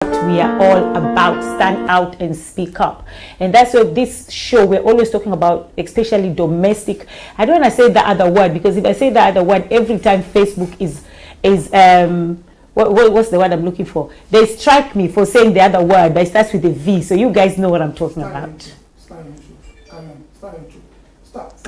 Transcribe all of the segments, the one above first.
we are all about. Stand out and speak up. And that's what this show, we're always talking about, especially domestic. I don't want to say the other word, because if I say the other word every time, Facebook is what's the word I'm looking for? They strike me for saying the other word that starts with a V. So you guys know what I'm talking about.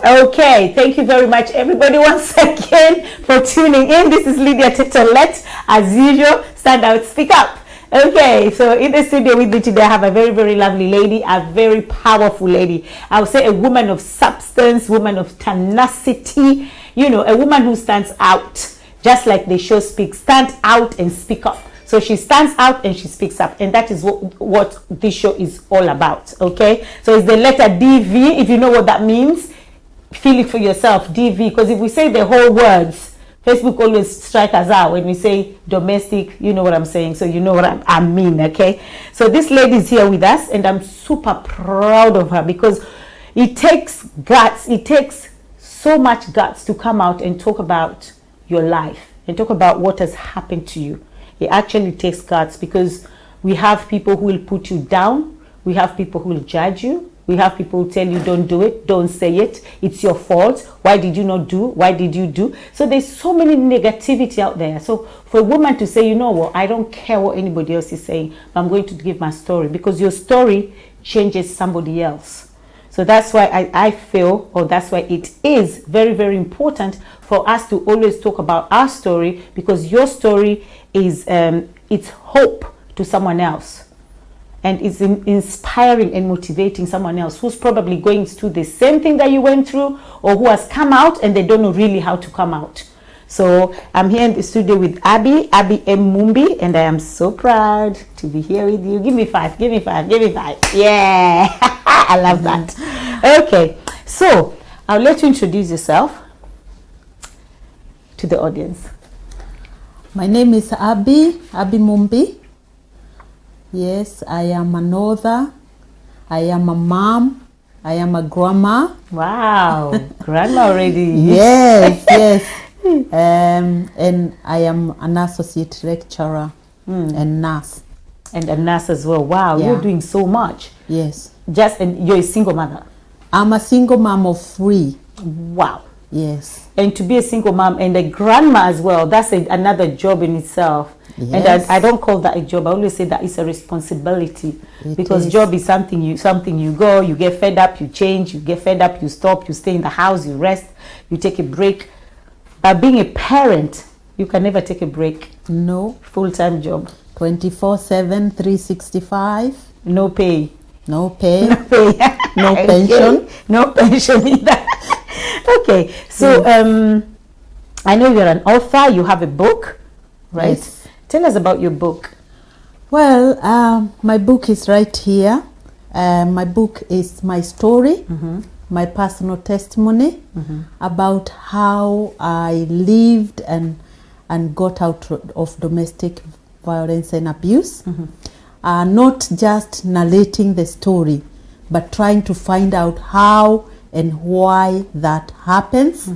Okay, thank you very much, everybody, once again for tuning in. This is Lydia Tetolet. As usual, stand out, speak up. Okay, so in the studio with me today, I have a very, very lovely lady, a very powerful lady. I would say a woman of substance, woman of tenacity, you know, a woman who stands out, just like the show speaks, stand out and speak up. So she stands out and she speaks up, and that is what this show is all about. Okay, so it's the letter DV. If you know what that means, feel it for yourself, DV, because if we say the whole words, Facebook always strike us out when we say domestic. You know what I'm saying, so you know what I mean. Okay, so this lady is here with us, and I'm super proud of her, because it takes guts, it takes so much guts to come out and talk about your life and talk about what has happened to you. It actually takes guts, because we have people who will put you down, we have people who will judge you, we have people who tell you don't do it, don't say it, it's your fault, why did you not do, why did you do? So there's so many negativity out there. So for a woman to say, you know what, I don't care what anybody else is saying, but I'm going to give my story, because your story changes somebody else. So that's why I feel, or that's why it is very, very important for us to always talk about our story, because your story is it's hope to someone else. And it's inspiring and motivating someone else who's probably going through the same thing that you went through, or who has come out and they don't know really how to come out. So I'm here in the studio with Abby M. Mumbi, and I am so proud to be here with you. Give me five, give me five, give me five. Yeah, I love that. Okay, so I'll let you introduce yourself to the audience. My name is Abby Mumbi. Yes, I am an author, I am a mom, I am a grandma. Wow, grandma already. Yes, yes. And I am an associate lecturer and nurse. And a nurse as well. Wow, Yeah. you're doing so much. Yes. And you're a single mother. I'm a single mom of 3. Wow. Yes. And to be a single mom and a grandma as well, that's another job in itself. Yes. And I don't call that a job. I always say that it's a responsibility. Because job is something you go, you get fed up, you change, you get fed up, you stop, you stay in the house, you rest, you take a break. But being a parent, you can never take a break. No. Full-time job. 24/7, 365. No pay. No pay. No pay. No pension. No pension either. Okay, so I know you're an author, you have a book, right? Yes. Tell us about your book. Well, my book is right here. My book is my story, my personal testimony about how I lived and got out of domestic violence and abuse. Not just narrating the story, but trying to find out how and why that happens.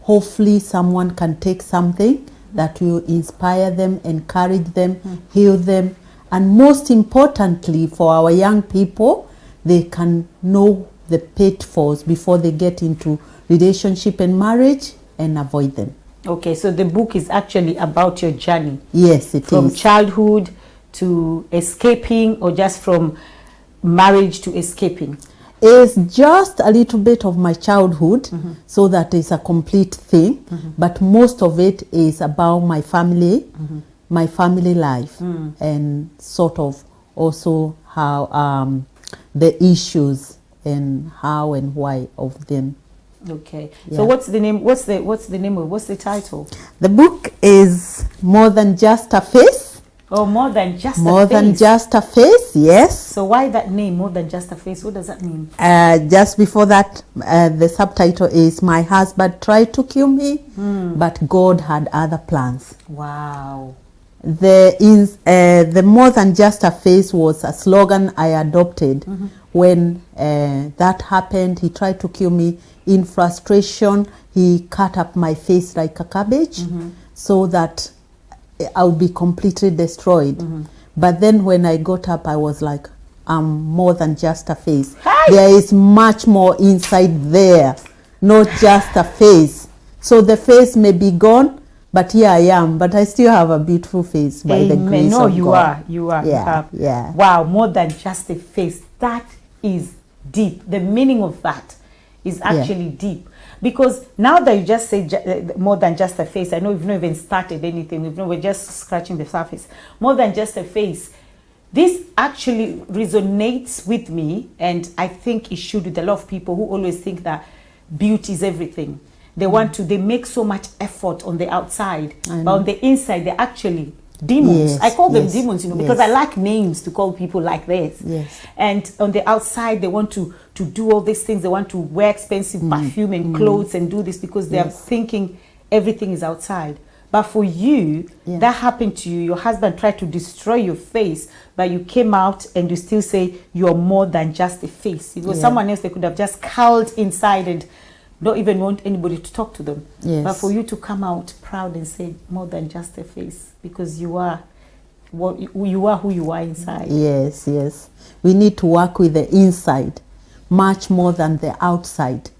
Hopefully someone can take something that will inspire them, encourage them, heal them, and most importantly for our young people, they can know the pitfalls before they get into relationship and marriage and avoid them. Okay, so the book is actually about your journey. Yes, it from is. childhood to escaping, or just from marriage to escaping? It's just a little bit of my childhood, so that is a complete thing, but most of it is about my family, my family life, and sort of also how the issues and how and why of them. Okay, Yeah. so what's the name? What's the title? The book is More Than Just a Face. Oh, More Than Just a Face. More Than Just a Face, yes. So why that name, More Than Just a Face? What does that mean? Just before that, the subtitle is My Husband Tried to Kill Me, but God Had Other Plans. Wow. The More Than Just a Face was a slogan I adopted when that happened. He tried to kill me. In frustration, he cut up my face like a cabbage so that I would be completely destroyed. But then when I got up, I was like, I'm more than just a face. Hi. There is much more inside there, not just a face. So the face may be gone, but here I am. But I still have a beautiful face by the grace No, of you God. are. You are. Yeah, You have. yeah. Wow, more than just a face. That is deep. The meaning of that is actually deep. Because now that you just say more than just a face, I know we've not even started anything. We're just scratching the surface. More than just a face. This actually resonates with me, and I think it should with a lot of people who always think that beauty is everything. They want to, they make so much effort on the outside, but on the inside, they're actually demons. Yes, I call them yes, demons, because I like names to call people like this. Yes. And on the outside, they want to do all these things. They want to wear expensive perfume and clothes and do this because they are thinking everything is outside. But for you, that happened to you. Your husband tried to destroy your face, but you came out and you still say you're more than just a face. If it was someone else, they could have just cowled inside and don't even want anybody to talk to them. Yes. But for you to come out proud and say more than just a face, because you are who you are inside. Yes, yes. We need to work with the inside much more than the outside,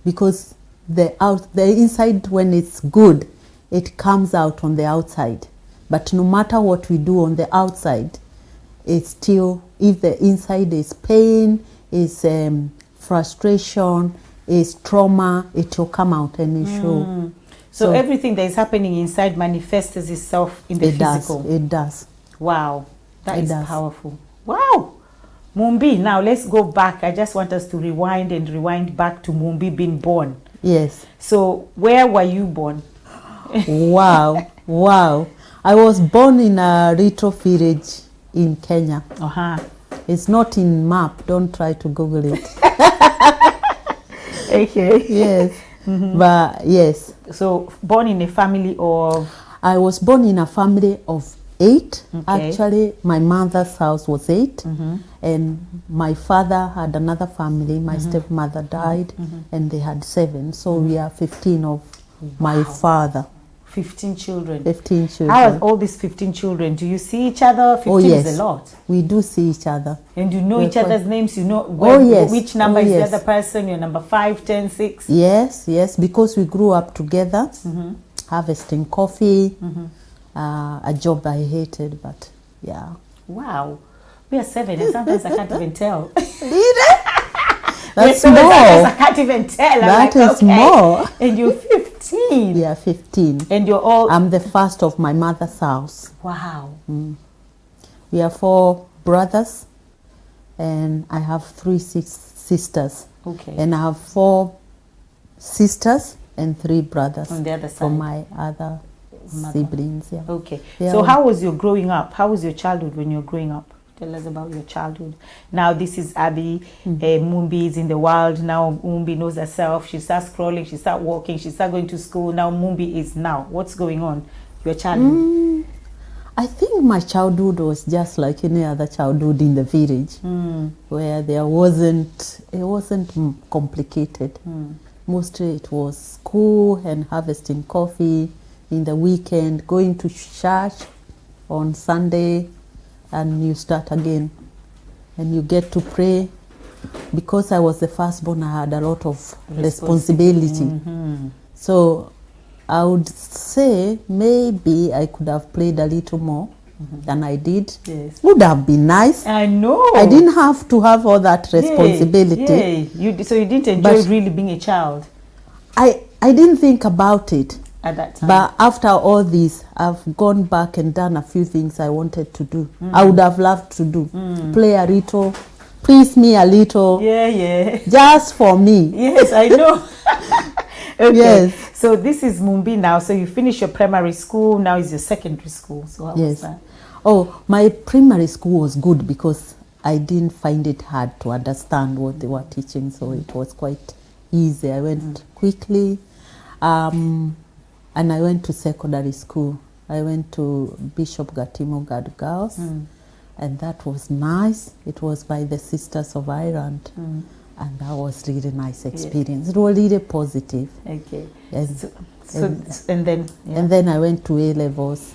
because the inside, when it's good, it comes out on the outside. But no matter what we do on the outside, it's still, if the inside is pain, is frustration, is trauma, it will come out and it show. So everything that is happening inside manifests itself in the physical. It does. Wow, that is powerful. Wow. Mumbi, now let's go back. I just want us to rewind back to Mumbi being born. Yes. So where were you born? Wow. I was born in a little village in Kenya. It's not in map. Don't try to Google it. Okay. Yes. But yes. So born in a family of? I was born in a family of 8. Actually, my mother's house was 8. And my father had another family. My stepmother died and they had 7. So we are 15 of my father. 15 children. 15 children. How are all these 15 children? Do you see each other? 15 is a lot. We do see each other. And you know each other's names? You know which number is the other person? You're number 5, 10, 6? Yes, because we grew up together, harvesting coffee, a job I hated, but yeah. Wow. We are 7 and sometimes I can't even tell. That's more. I can't even tell. That is more. And you're 15. Yeah, 15. And you're all... I'm the first of my mother's house. Wow. We are 4 brothers and I have 3 sisters. Okay. And I have 4 sisters and 3 brothers. On the other side. From my other siblings. Yeah. Okay. So how was your growing up? How was your childhood when you were growing up? Tell us about your childhood. Now this is Abby. Mumbi is in the world. Now Mumbi knows herself. She starts crawling. She starts walking. She starts going to school. Now Mumbi is now. What's going on? Your childhood? I think my childhood was just like any other childhood in the village, where it wasn't complicated. Mostly it was school and harvesting coffee in the weekend, going to church on Sunday, and you start again and you get to pray. Because I was the firstborn, I had a lot of responsibility. So I would say maybe I could have played a little more than I did. Yes. Would have been nice. I know. I didn't have to have all that responsibility. So you didn't enjoy really being a child? I didn't think about it at that time. But after all this, I've gone back and done a few things I wanted to do. I would have loved to do. Play a little, please me a little. Yeah. Just for me. Yes, I know. Okay. Yes. So this is Mumbi now. So you finish your primary school. Now is your secondary school. So how was that? Oh, my primary school was good because I didn't find it hard to understand what they were teaching. So it was quite easy. I went quickly. And I went to secondary school. I went to Bishop Gatimo God Girls. And that was nice. It was by the Sisters of Ireland. And that was really nice experience. It was really positive. Okay. And And then and then I went to A levels.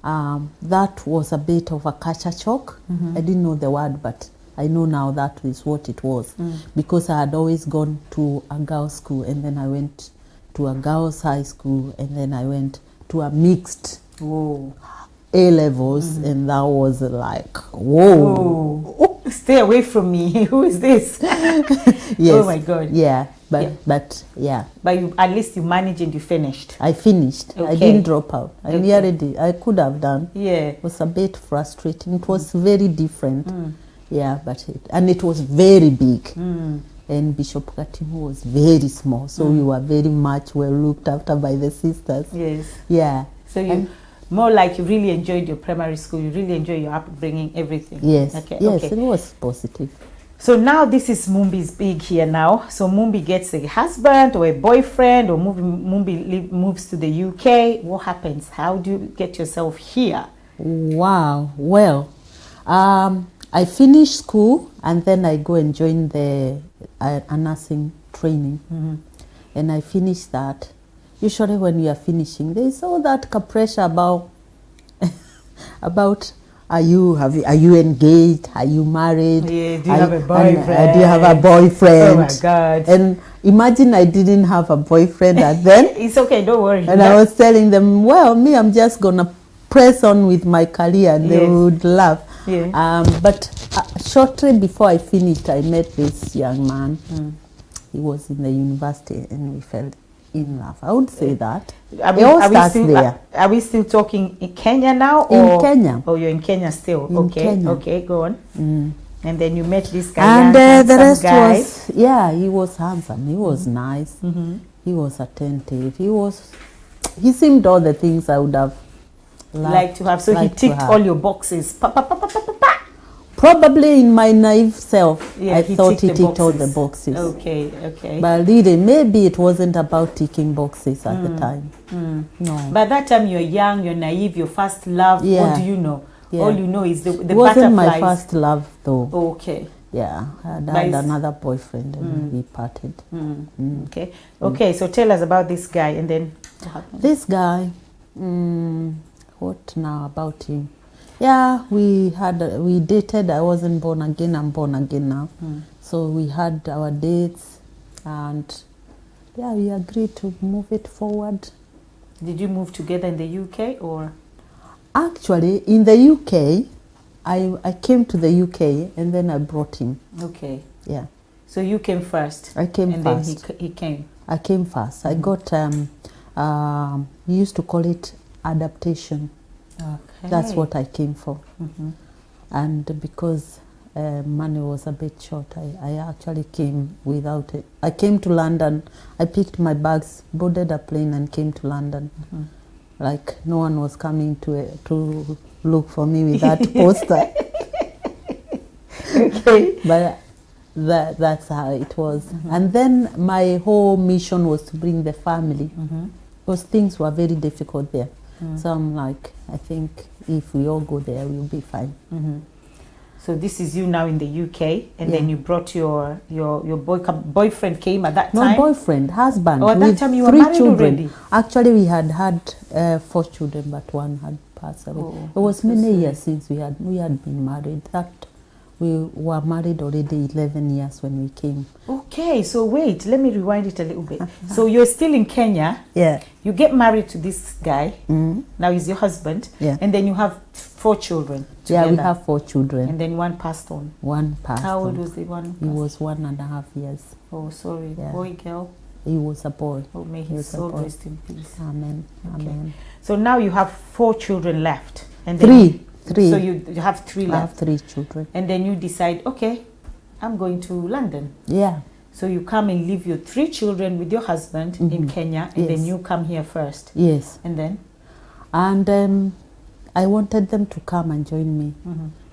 That was a bit of a culture shock. I didn't know the word, but I know now that is what it was, because I had always gone to a girls' school, and then I went to a girls' high school, and then I went to a mixed Whoa. A-levels, and that was like, whoa. Whoa. Stay away from me. Who is this? Yes. Oh my God. Yeah, but Yeah. but yeah, But you, at least you managed and you finished. I finished. I Okay. didn't drop out. I Okay. nearly did. I could have done. Yeah. It was a bit frustrating. It was very different. Yeah, but it was very big. And Bishop Katimu was very small, so we were very much well looked after by the sisters. Yes. Yeah. So you more like you really enjoyed your primary school. You really enjoyed your upbringing, everything. Yes. Okay. Yes, Okay. it was positive. So now this is Mumbi's big here now. So Mumbi gets a husband or a boyfriend, or Mumbi moves to the UK. What happens? How do you get yourself here? Wow. Well, I finished school, and then I go and join the a nursing training, and I finished that. Usually, when you are finishing, there is all that pressure about are you engaged? Are you married? Yeah, do you have a boyfriend? Do you have a boyfriend? Oh my God. And imagine I didn't have a boyfriend at then. It's okay, don't worry. And I was telling them, well, me, I'm just gonna press on with my career, and they Yes. would laugh. Yeah. But shortly before I finished, I met this young man. He was in the university, and we fell in love. I would say that. It all starts there. Are we still talking in Kenya now? In Or, Kenya. Oh, you're in Kenya still. In Okay. Kenya. Okay, go on. And then you met this guy. And young, the handsome rest guy. was, yeah, he was handsome. He was nice. He was attentive. He seemed all the things I would have Like to have. So he liked to ticked have. all your boxes. Pa, pa, pa, pa, pa, pa, pa. Probably in my naive self, Yeah, I he thought he ticked the ticked all the boxes. Okay, okay. But really, maybe it wasn't about ticking boxes at the time. No. By that time, you're young, you're naive, your first love. Yeah. What do you know? Yeah. All you know is the It wasn't my butterflies. first love, though. Okay. Yeah, I had But it's- another boyfriend, and we parted. Okay. Okay. So tell us about this guy, and then what happened? This guy, what now about him? Yeah, we dated. I wasn't born again. I'm born again now. So we had our dates, and yeah, we agreed to move it forward. Did you move together in the UK or? Actually, in the UK, I came to the UK, and then I brought him. Okay. Yeah, So you came first. I came and first. then he came. I came first. I got we used to call it adaptation. Okay. That's what I came for. And because money was a bit short, I actually came without it. I came to London. I picked my bags, boarded a plane, and came to London. Like no one was coming to look for me with that poster. Okay. But that's how it was. And then my whole mission was to bring the family, because things were very difficult there. So I'm like, I think if we all go there, we'll be fine. So this is you now in the UK, and Yeah. then you brought your boyfriend came at that No, time. boyfriend, husband. Oh, at that with time you were 3 married children. already? Actually, we had 4 children, but one had passed away. Oh, It was I'm so many sorry. years since we had been married. That we were married already 11 years when we came. Okay, so wait, let me rewind it a little bit. So you're still in Kenya. Yeah. You get married to this guy. Now he's your husband. Yeah. And then you have 4 children. Yeah, we together. have 4 children. And then one passed on. One passed. How old on. was the one? He was 1.5 years. Oh, sorry. Yeah. Boy, girl. He was a boy. Oh, may He his was a soul boy. rest in peace. Amen. Okay. Amen. So now you have 4 children left. And 3. So you have 3 I have left. 3 children. And then you decide, okay, I'm going to London. Yeah. So you come and leave your 3 children with your husband in Kenya, and then Yes. you come here first. Yes. And then? And I wanted them to come and join me.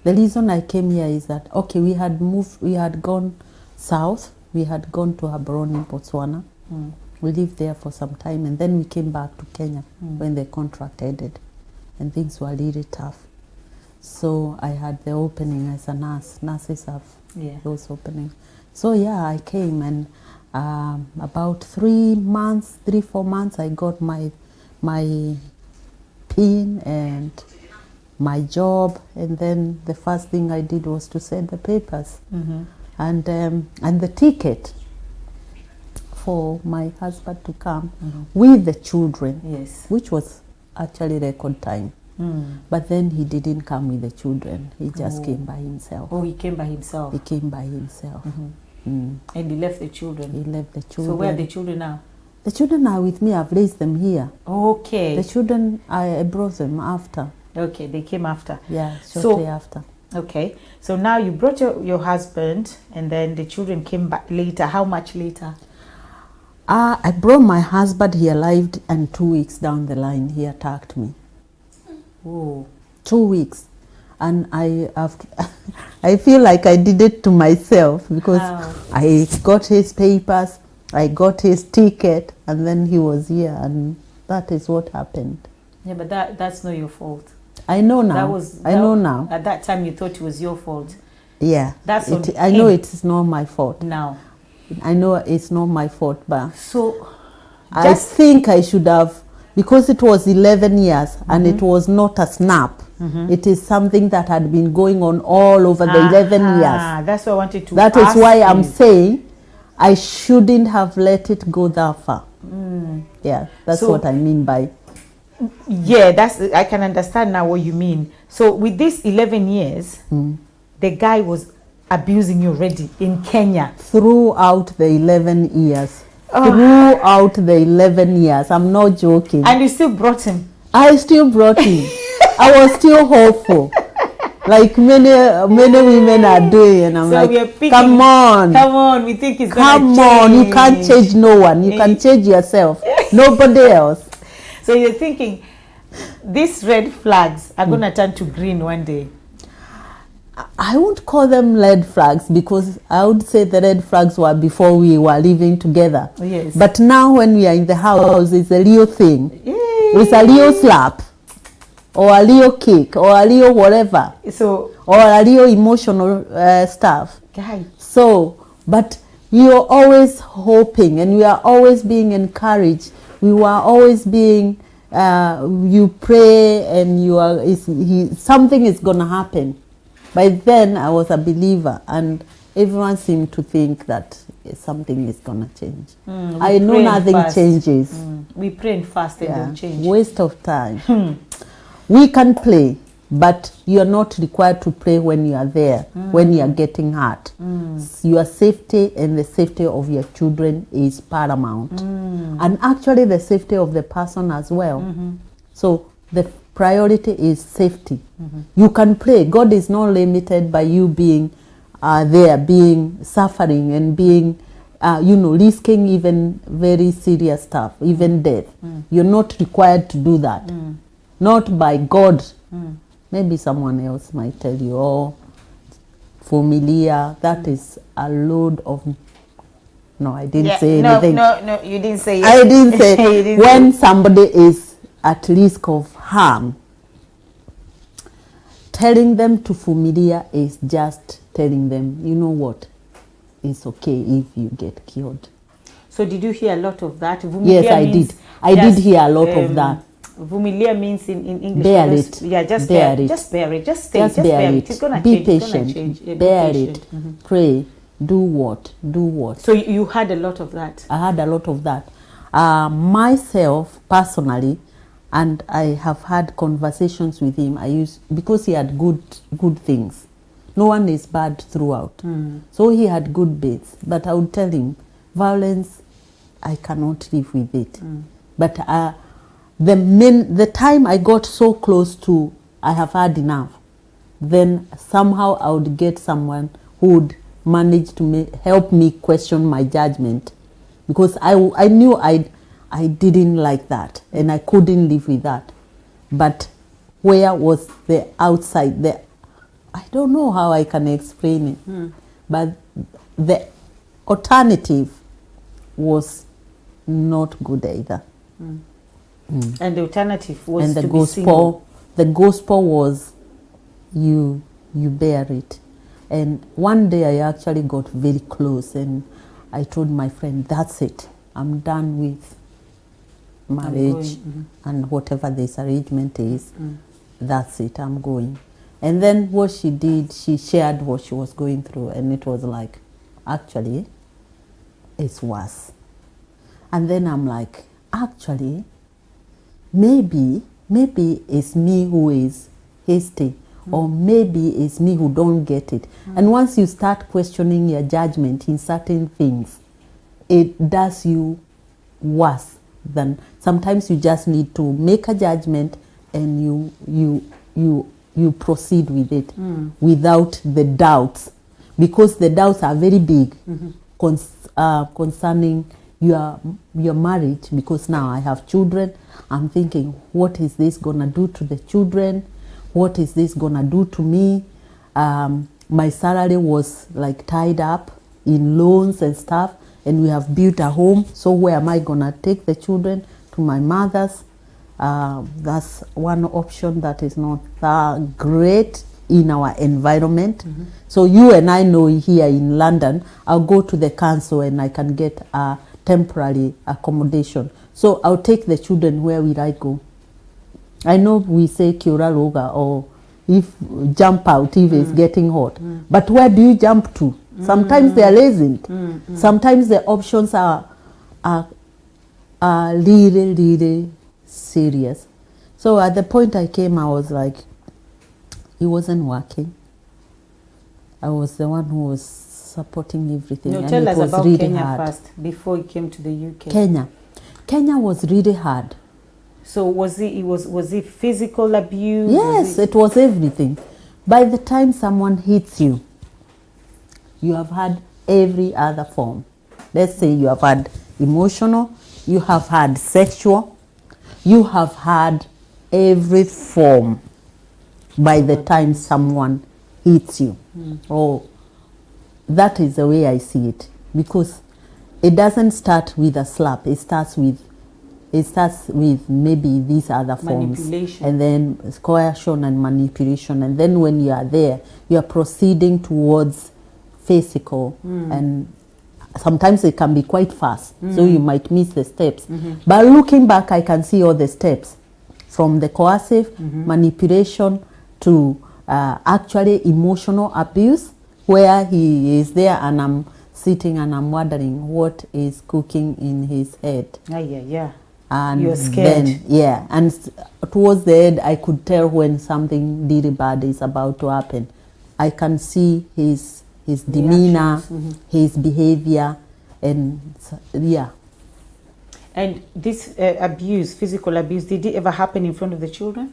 The reason I came here is that, okay, we had gone south. We had gone to Gaborone in Botswana. We lived there for some time, and then we came back to Kenya when the contract ended, and things were really tough. So I had the opening as a nurse. Nurses have those openings. So yeah, I came, and about 3 months, 3-4 months, I got my PIN, and my job, and then the first thing I did was to send the papers and the ticket for my husband to come with the children, Yes. which was actually record time. But then he didn't come with the children. He just came by himself. Oh, he came by himself. He came by himself. And he left the children. He left the children. So where are the children now? The children are with me. I've raised them here. Okay. The children, I brought them after. Okay, they came after. Yeah, shortly after. Okay, so now you brought your husband, and then the children came back later. How much later? I brought my husband. He arrived, and 2 weeks down the line, he attacked me. Oh. 2 weeks. And I feel like I did it to myself, because I got his papers, I got his ticket, and then he was here, and that is what happened. Yeah, but that's not your fault. I know now. I know now. At that time, you thought it was your fault. Yeah. That's on I know it is not my fault. Now. I know it's not my fault, but so I think I should have, because it was 11 years and it was not a snap. It is something that had been going on all over the 11 years. That's what I wanted to That ask is why you. I'm saying I shouldn't have let it go that far. Yeah, that's what I mean by. Yeah, I can understand now what you mean. So with this 11 years, the guy was abusing you already in Kenya. Throughout the 11 years. Throughout the 11 years. I'm not joking. And you still brought him? I still brought him. I was still hopeful. Like many women are doing. And I'm come on. Come on, we think it's gonna change. Come on, you can't change no one. You can change yourself. Nobody else. So you're thinking these red flags are going to turn to green one day? I won't call them red flags, because I would say the red flags were before we were living together. Yes. But now when we are in the house, it's a real thing. Yay. It's a real slap, or a real kick, or a real whatever. So, or a real emotional stuff. Guy. So, but you're always hoping, and we are always being encouraged. We were always being, you pray, and something is going to happen. By then, I was a believer, and everyone seemed to think that something is going to change. I know nothing changes. We pray and fast, and don't change. Waste of time. We can pray, but you're not required to pray when you are there, when you are getting hurt. Your safety and the safety of your children is paramount. And actually the safety of the person as well. So the priority is safety. You can pray. God is not limited by you being there, being suffering and being, risking even very serious stuff, even death. You're not required to do that. Not by God. Maybe someone else might tell you, oh, familiar, that is a load of... No, I didn't say anything. No, you didn't say it. I didn't say when somebody is at risk of harm, telling them to familiar is just telling them, you know what, it's okay if you get killed. So did you hear a lot of that? Yes, I did. I did hear a lot of that. Vumilia means in English. Bear it. Yeah, just bear it. it. Just bear it. Just stay. Just bear it. It's gonna be change. patient. It's gonna change. Yeah, bear it. Pray. Do what? Do what? So you had a lot of that. I had a lot of that. Myself personally, and I have had conversations with him. Because he had good things. No one is bad throughout. So he had good bits. But I would tell him, violence, I cannot live with it. But the time I got so close to, I have had enough, then somehow I would get someone who would manage to help me question my judgment, because I knew I didn't like that and I couldn't live with that. But where was the outside? I don't know how I can explain it, but the alternative was not good either. And the alternative was and the to gospel, be single. The gospel was you bear it. And one day I actually got very close and I told my friend, that's it. I'm done with marriage and whatever this arrangement is. that's it, I'm going. And then what she did, she shared what she was going through, and it was like, actually, it's worse. And then I'm like, actually, maybe it's me who is hasty, or maybe it's me who don't get it. And once you start questioning your judgment in certain things, it does you worse than sometimes you just need to make a judgment and you proceed with it without the doubts, because the doubts are very big concerning your marriage. Because now I have children, I'm thinking, what is this gonna do to the children? What is this gonna do to me? My salary was like tied up in loans and stuff, and we have built a home, so where am I gonna take the children? To my mother's? That's one option that is not that great in our environment. So you and I know here in London, I'll go to the council and I can get a temporary accommodation. So I'll take the children. Where will I go? I know we say Kiora Roga, or if jump out if it's getting hot. But where do you jump to? Sometimes there isn't. Sometimes the options are really, really serious. So at the point I came, I was like, it wasn't working. I was the one who was supporting everything. No, and tell it us was about really Kenya hard. first, before you came to the UK. Kenya was really hard. So was it physical abuse? Yes, it was everything. By the time someone hits you, you have had every other form. Let's say you have had emotional, you have had sexual, you have had every form by the time someone hits you. Oh, that is the way I see it, because it doesn't start with a slap. It starts with maybe these other forms, Manipulation. and then coercion and manipulation, and then when you are there, you are proceeding towards physical, and sometimes it can be quite fast, so you might miss the steps. But looking back, I can see all the steps, from the coercive manipulation to actually emotional abuse, where he is there and I'm sitting and I'm wondering what is cooking in his head. Yeah. And You're scared. Then, and towards the end, I could tell when something really bad is about to happen. I can see his demeanor, his behavior, and yeah. And this abuse, physical abuse, did it ever happen in front of the children?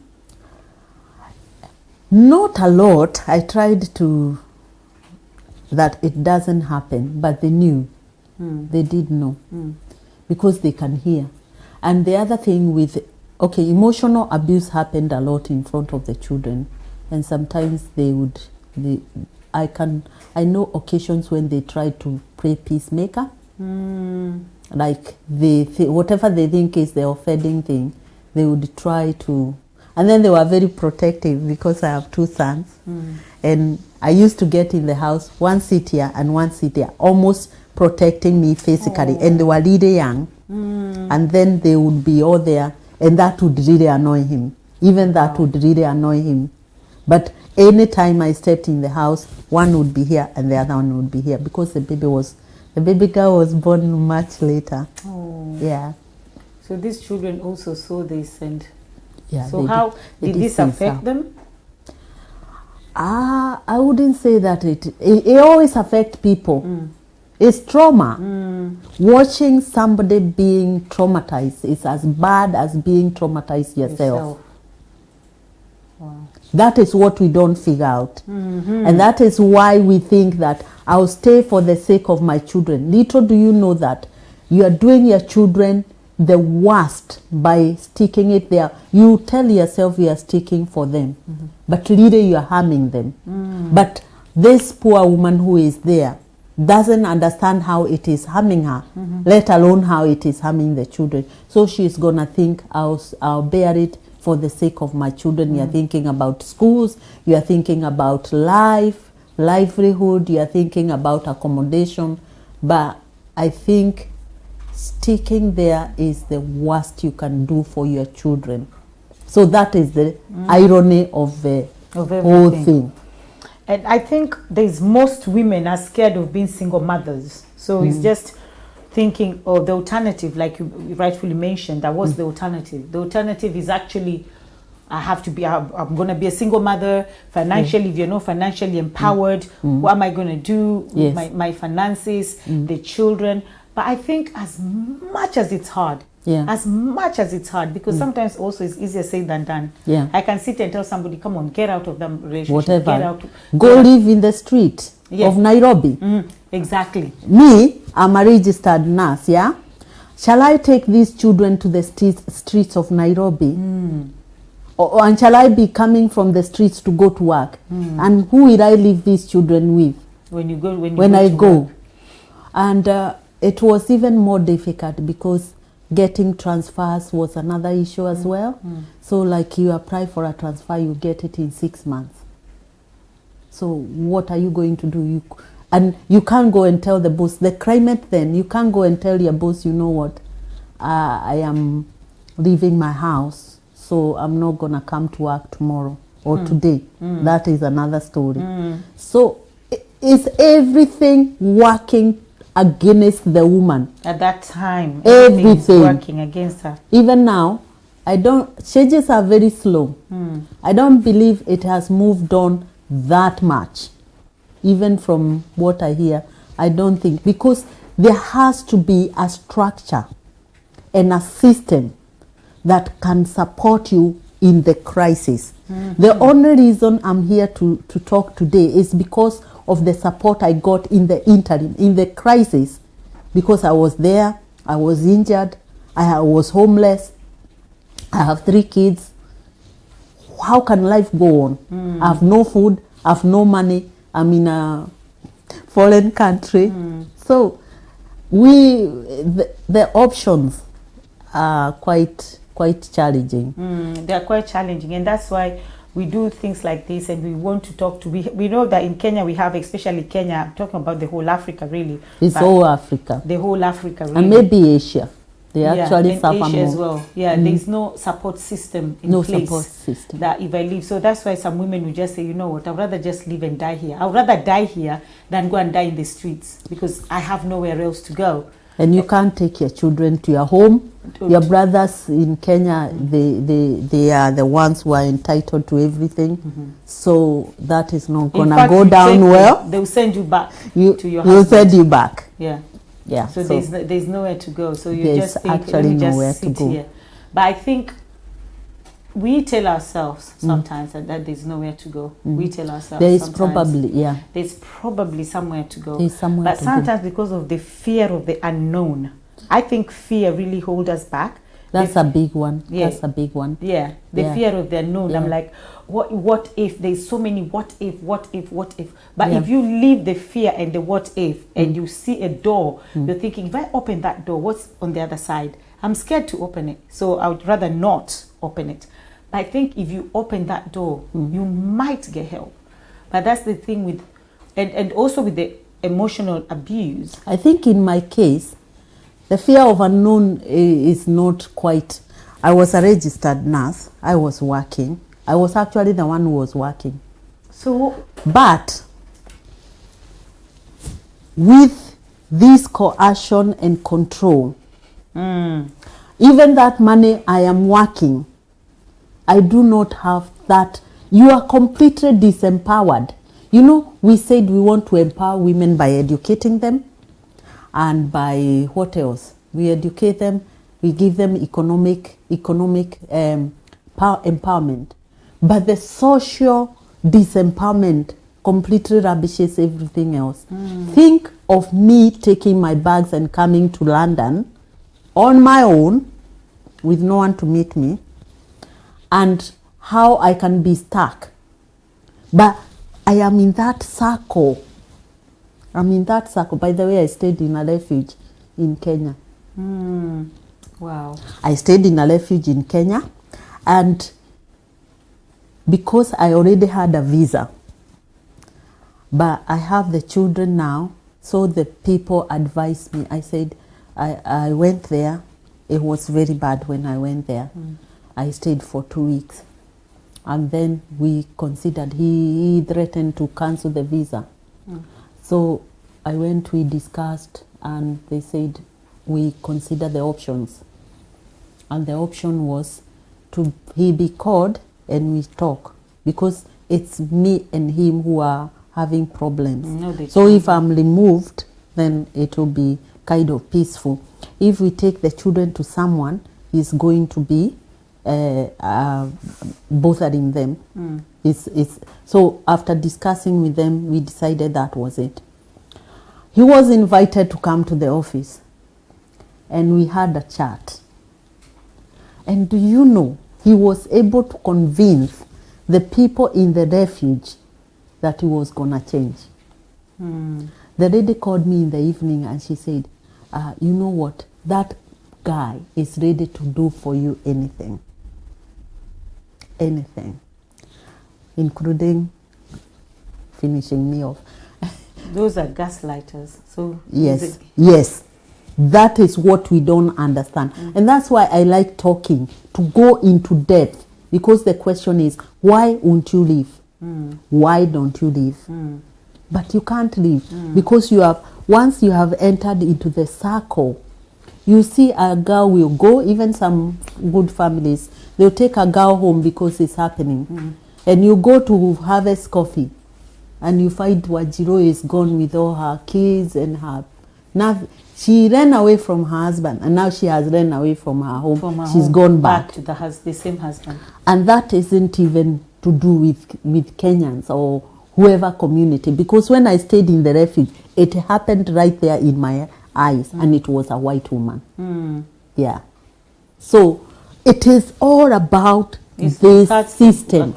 Not a lot. I tried to that it doesn't happen, but they knew. They did know, because they can hear. And the other thing with, emotional abuse happened a lot in front of the children, and sometimes I know occasions when they try to play peacemaker, like whatever they think is the offending thing, they would try to, and then they were very protective, because I have two sons, and I used to get in the house, one sit here and one sit here, almost protecting me physically, and they were really young. And then they would be all there, and that would really annoy him. Even that would really annoy him. But anytime I stepped in the house, one would be here and the other one would be here, because the baby girl was born much later. Yeah. So these children also saw this, and yeah. So how did this affect them? I wouldn't say that it always affects people. It's trauma. Watching somebody being traumatized is as bad as being traumatized yourself. Wow. That is what we don't figure out. And that is why we think that I'll stay for the sake of my children. Little do you know that you are doing your children the worst by sticking it there. You tell yourself you are sticking for them, but really you are harming them. But this poor woman who is there doesn't understand how it is harming her, let alone how it is harming the children. So she's gonna think, I'll bear it for the sake of my children. You're thinking about schools, you're thinking about livelihood, you're thinking about accommodation. But I think sticking there is the worst you can do for your children. So that is the irony of the Of whole everything. thing. And I think there's most women are scared of being single mothers. So it's just thinking of the alternative, like you rightfully mentioned, that was the alternative. The alternative is actually, I'm going to be a single mother financially. If you're not financially empowered, what am I going to do with Yes. my finances, the children? But I think as much as it's hard, because sometimes also it's easier said than done. Yeah. I can sit and tell somebody, come on, get out of that relationship. Whatever. Get out. Go live in the street Yes. of Nairobi. Exactly. Me, I'm a registered nurse, yeah? Shall I take these children to the streets of Nairobi? And shall I be coming from the streets to go to work? And who will I leave these children with When I to go? work? And it was even more difficult because getting transfers was another issue as well. So like you apply for a transfer, you get it in 6 months. So what are you going to do? And you can't go and tell the boss. The climate then, you can't go and tell your boss, you know what, I am leaving my house, so I'm not going to come to work tomorrow or today. That is another story. So is everything working against the woman? At that time, Everything. is working against her. Even now, changes are very slow. I don't believe it has moved on that much. Even from what I hear, I don't think, because there has to be a structure and a system that can support you in the crisis. The only reason I'm here to talk today is because of the support I got in the interim, in the crisis, because I was there, I was injured, I was homeless, I have 3 kids. How can life go on? I have no food, I have no money, I'm in a foreign country. So the options are quite challenging. They are quite challenging, and that's why we do things like this, and we want to talk to. We know that in Kenya we have, especially Kenya, I'm talking about the whole Africa really. It's all Africa. The whole Africa really. And maybe Asia. They actually and suffer Asia more. as well. Yeah, there's no support system in place. No support system. That if I leave, so that's why some women will just say, you know what, I'd rather just live and die here. I'd rather die here than go and die in the streets because I have nowhere else to go. And you can't take your children to your home. Your brothers in Kenya, they are the ones who are entitled to everything. So that is not In gonna fact, go you down take well. them, they'll send you back to your You'll husband. send you back. Yeah. Yeah. So there's nowhere to go. So you There's just think, let actually me just nowhere to sit go. here. But I think we tell ourselves sometimes that there's nowhere to go. We tell ourselves There is sometimes there's probably somewhere to go. There's somewhere but to sometimes because of the fear of the unknown, I think fear really holds us back. That's a big one. Yeah. That's a big one. Yeah, the fear of the unknown. Yeah. I'm like, what if? There's so many what if. But Yeah. if you leave the fear and the what if, and you see a door, you're thinking, if I open that door, what's on the other side? I'm scared to open it, so I would rather not open it. But I think if you open that door, you might get help. But that's the thing with, and also with the emotional abuse. I think in my case, the fear of unknown is not quite. I was a registered nurse. I was working. I was actually the one who was working. So, But with this coercion and control, even that money I am working, I do not have that. You are completely disempowered. You know, we said we want to empower women by educating them. And by what else? We educate them, we give them economic empowerment. But the social disempowerment completely rubbishes everything else. Think of me taking my bags and coming to London on my own with no one to meet me, and how I can be stuck. But I am in that circle. I'm in that circle. By the way, I stayed in a refuge in Kenya. wow. I stayed in a refuge in Kenya, and because I already had a visa, but I have the children now, so the people advised me. I said, I went there. It was very bad when I went there. I stayed for 2 weeks. And then we considered, he threatened to cancel the visa. So I went, we discussed, and they said we consider the options. And the option was to he be called and we talk, because it's me and him who are having problems. So if I'm removed, then it will be kind of peaceful. If we take the children to someone, he's going to be bothering them. So after discussing with them, we decided that was it. He was invited to come to the office, and we had a chat. And do you know, he was able to convince the people in the refuge that he was gonna change. The lady called me in the evening and she said, you know what, that guy is ready to do for you anything. Anything. Including finishing me off. Those are gaslighters. So yes, yes. That is what we don't understand. And that's why I like talking, to go into depth, because the question is, why won't you leave? Why don't you leave? But you can't leave because you have, once you have entered into the circle, you see a girl will go, even some good families, they'll take a girl home because it's happening. And you go to harvest coffee and you find Wajiro is gone with all her kids and her, now she ran away from her husband, and now she has run away from her home. She's gone back to the same husband. And that isn't even to do with Kenyans or whoever community, because when I stayed in the refuge, it happened right there in my eyes, and it was a white woman. Yeah. So it is all about this system.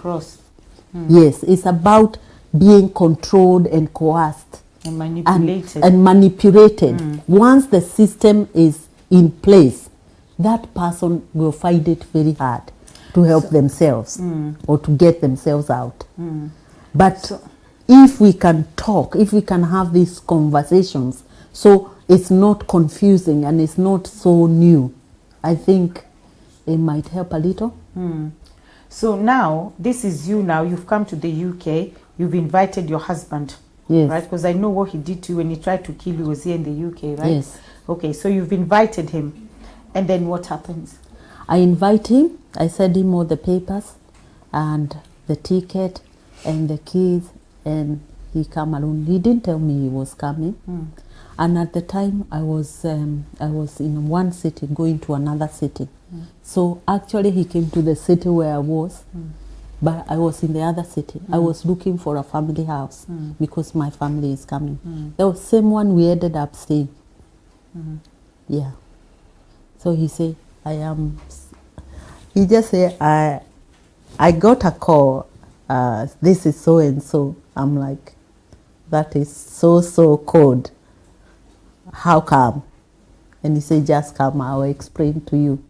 Yes, it's about being controlled and coerced. And manipulated. And manipulated. Once the system is in place, that person will find it very hard to help themselves or to get themselves out. But if we can talk, if we can have these conversations, so it's not confusing and it's not so new, I think it might help a little. So now, this is you now, you've come to the UK, you've invited your husband. Yes. Right? Because I know what he did to you when he tried to kill you was here in the UK, right? Yes. Okay, so you've invited him. And then what happens? I invite him, I send him all the papers and the ticket and the keys, and he come alone. He didn't tell me he was coming. And at the time I was in one city going to another city. So actually he came to the city where I was. But I was in the other city. I was looking for a family house because my family is coming. The same one we ended up staying. Yeah. So he said, he just said, I got a call. This is so and so. I'm like, that is so cold. How come? And he said, just come, I'll explain to you.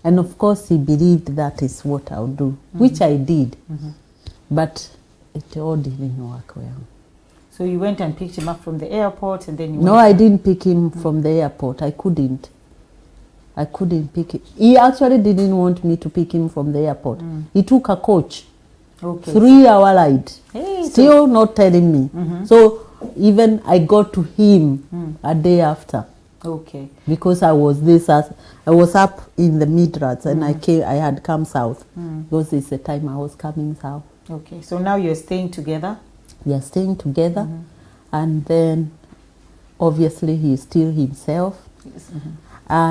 And of course, he believed that is what I'll do, which I did. But it all didn't work well. So you went and picked him up from the airport, and then you No, I didn't pick him from the airport. I couldn't pick him. He actually didn't want me to pick him from the airport. He took a coach. Okay. 3-hour ride. Hey, Still not telling me. So even I got to him a day after. Okay. Because I was up in the Midrats and I had come south. Because it's the time I was coming south. Okay. So now you're staying together? We are staying together. And then obviously he is still himself. Yes.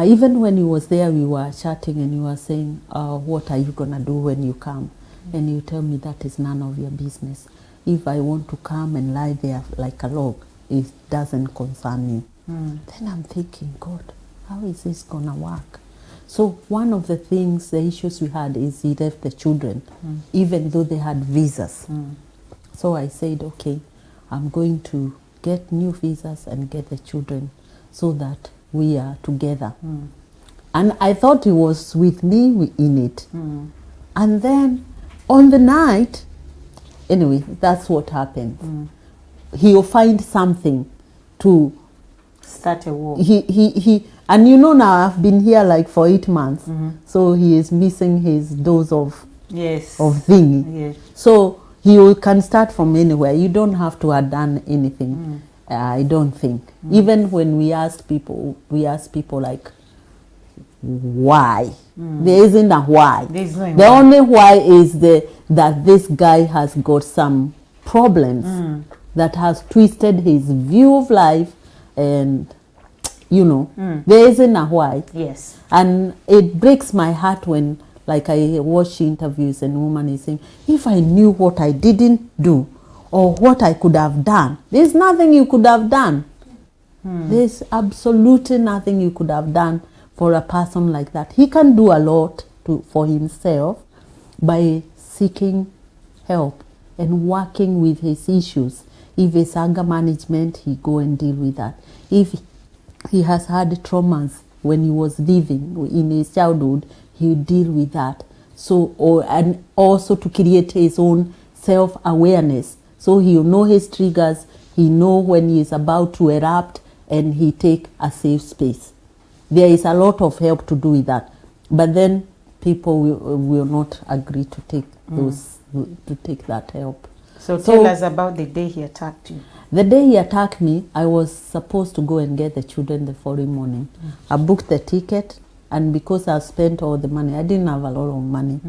Even when he was there, we were chatting and he was saying, what are you going to do when you come? And you tell me that is none of your business. If I want to come and lie there like a log, it doesn't concern me. Then I'm thinking, God, how is this going to work? So one of the things, the issues we had is he left the children, even though they had visas. So I said, okay, I'm going to get new visas and get the children so that we are together. And I thought he was with me in it. And then on the night, anyway, that's what happened. He'll find something to start a war. And you know now I've been here like for 8 months. So he is missing his dose of Yes. thingy. Yes. So can start from anywhere. You don't have to have done anything. I don't think. Even when we ask people like, why? There isn't a why. There's no The only why is that this guy has got some problems that has twisted his view of life, and there isn't a why. Yes. And it breaks my heart when, like, I watch interviews and woman is saying, if I knew what I didn't do or what I could have done, there's nothing you could have done. There's absolutely nothing you could have done for a person like that. He can do a lot for himself by seeking help and working with his issues. If it's anger management, he go and deal with that. If he has had traumas when he was living in his childhood, he deal with that. And also to create his own self-awareness. So he'll know his triggers, he know when he is about to erupt, and he take a safe space. There is a lot of help to do with that. But then people will not agree to take that help. So tell us about the day he attacked you. The day he attacked me, I was supposed to go and get the children the following morning. I booked the ticket, and because I spent all the money, I didn't have a lot of money.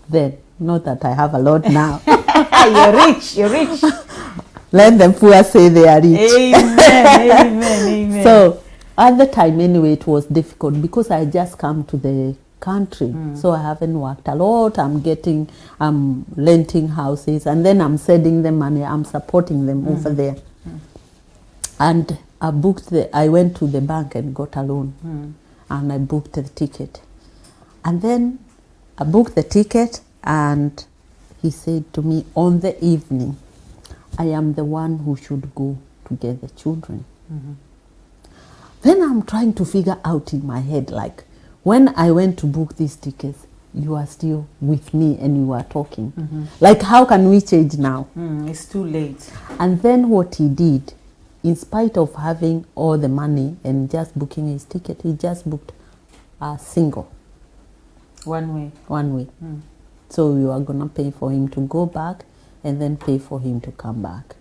Then, not that I have a lot now. You're rich. Let the poor say they are rich. Amen. So, at the time anyway, it was difficult because I just come to the country. So I haven't worked a lot. I'm renting houses, and then I'm sending them money. I'm supporting them over there. And I went to the bank and got a loan. And I booked the ticket. And then I booked the ticket, and he said to me on the evening, I am the one who should go to get the children. Then I'm trying to figure out in my head, like, when I went to book these tickets, you are still with me and you are talking. Like, how can we change now? It's too late. And then what he did, in spite of having all the money and just booking his ticket, he just booked a single. 1 way. So you are going to pay for him to go back and then pay for him to come back.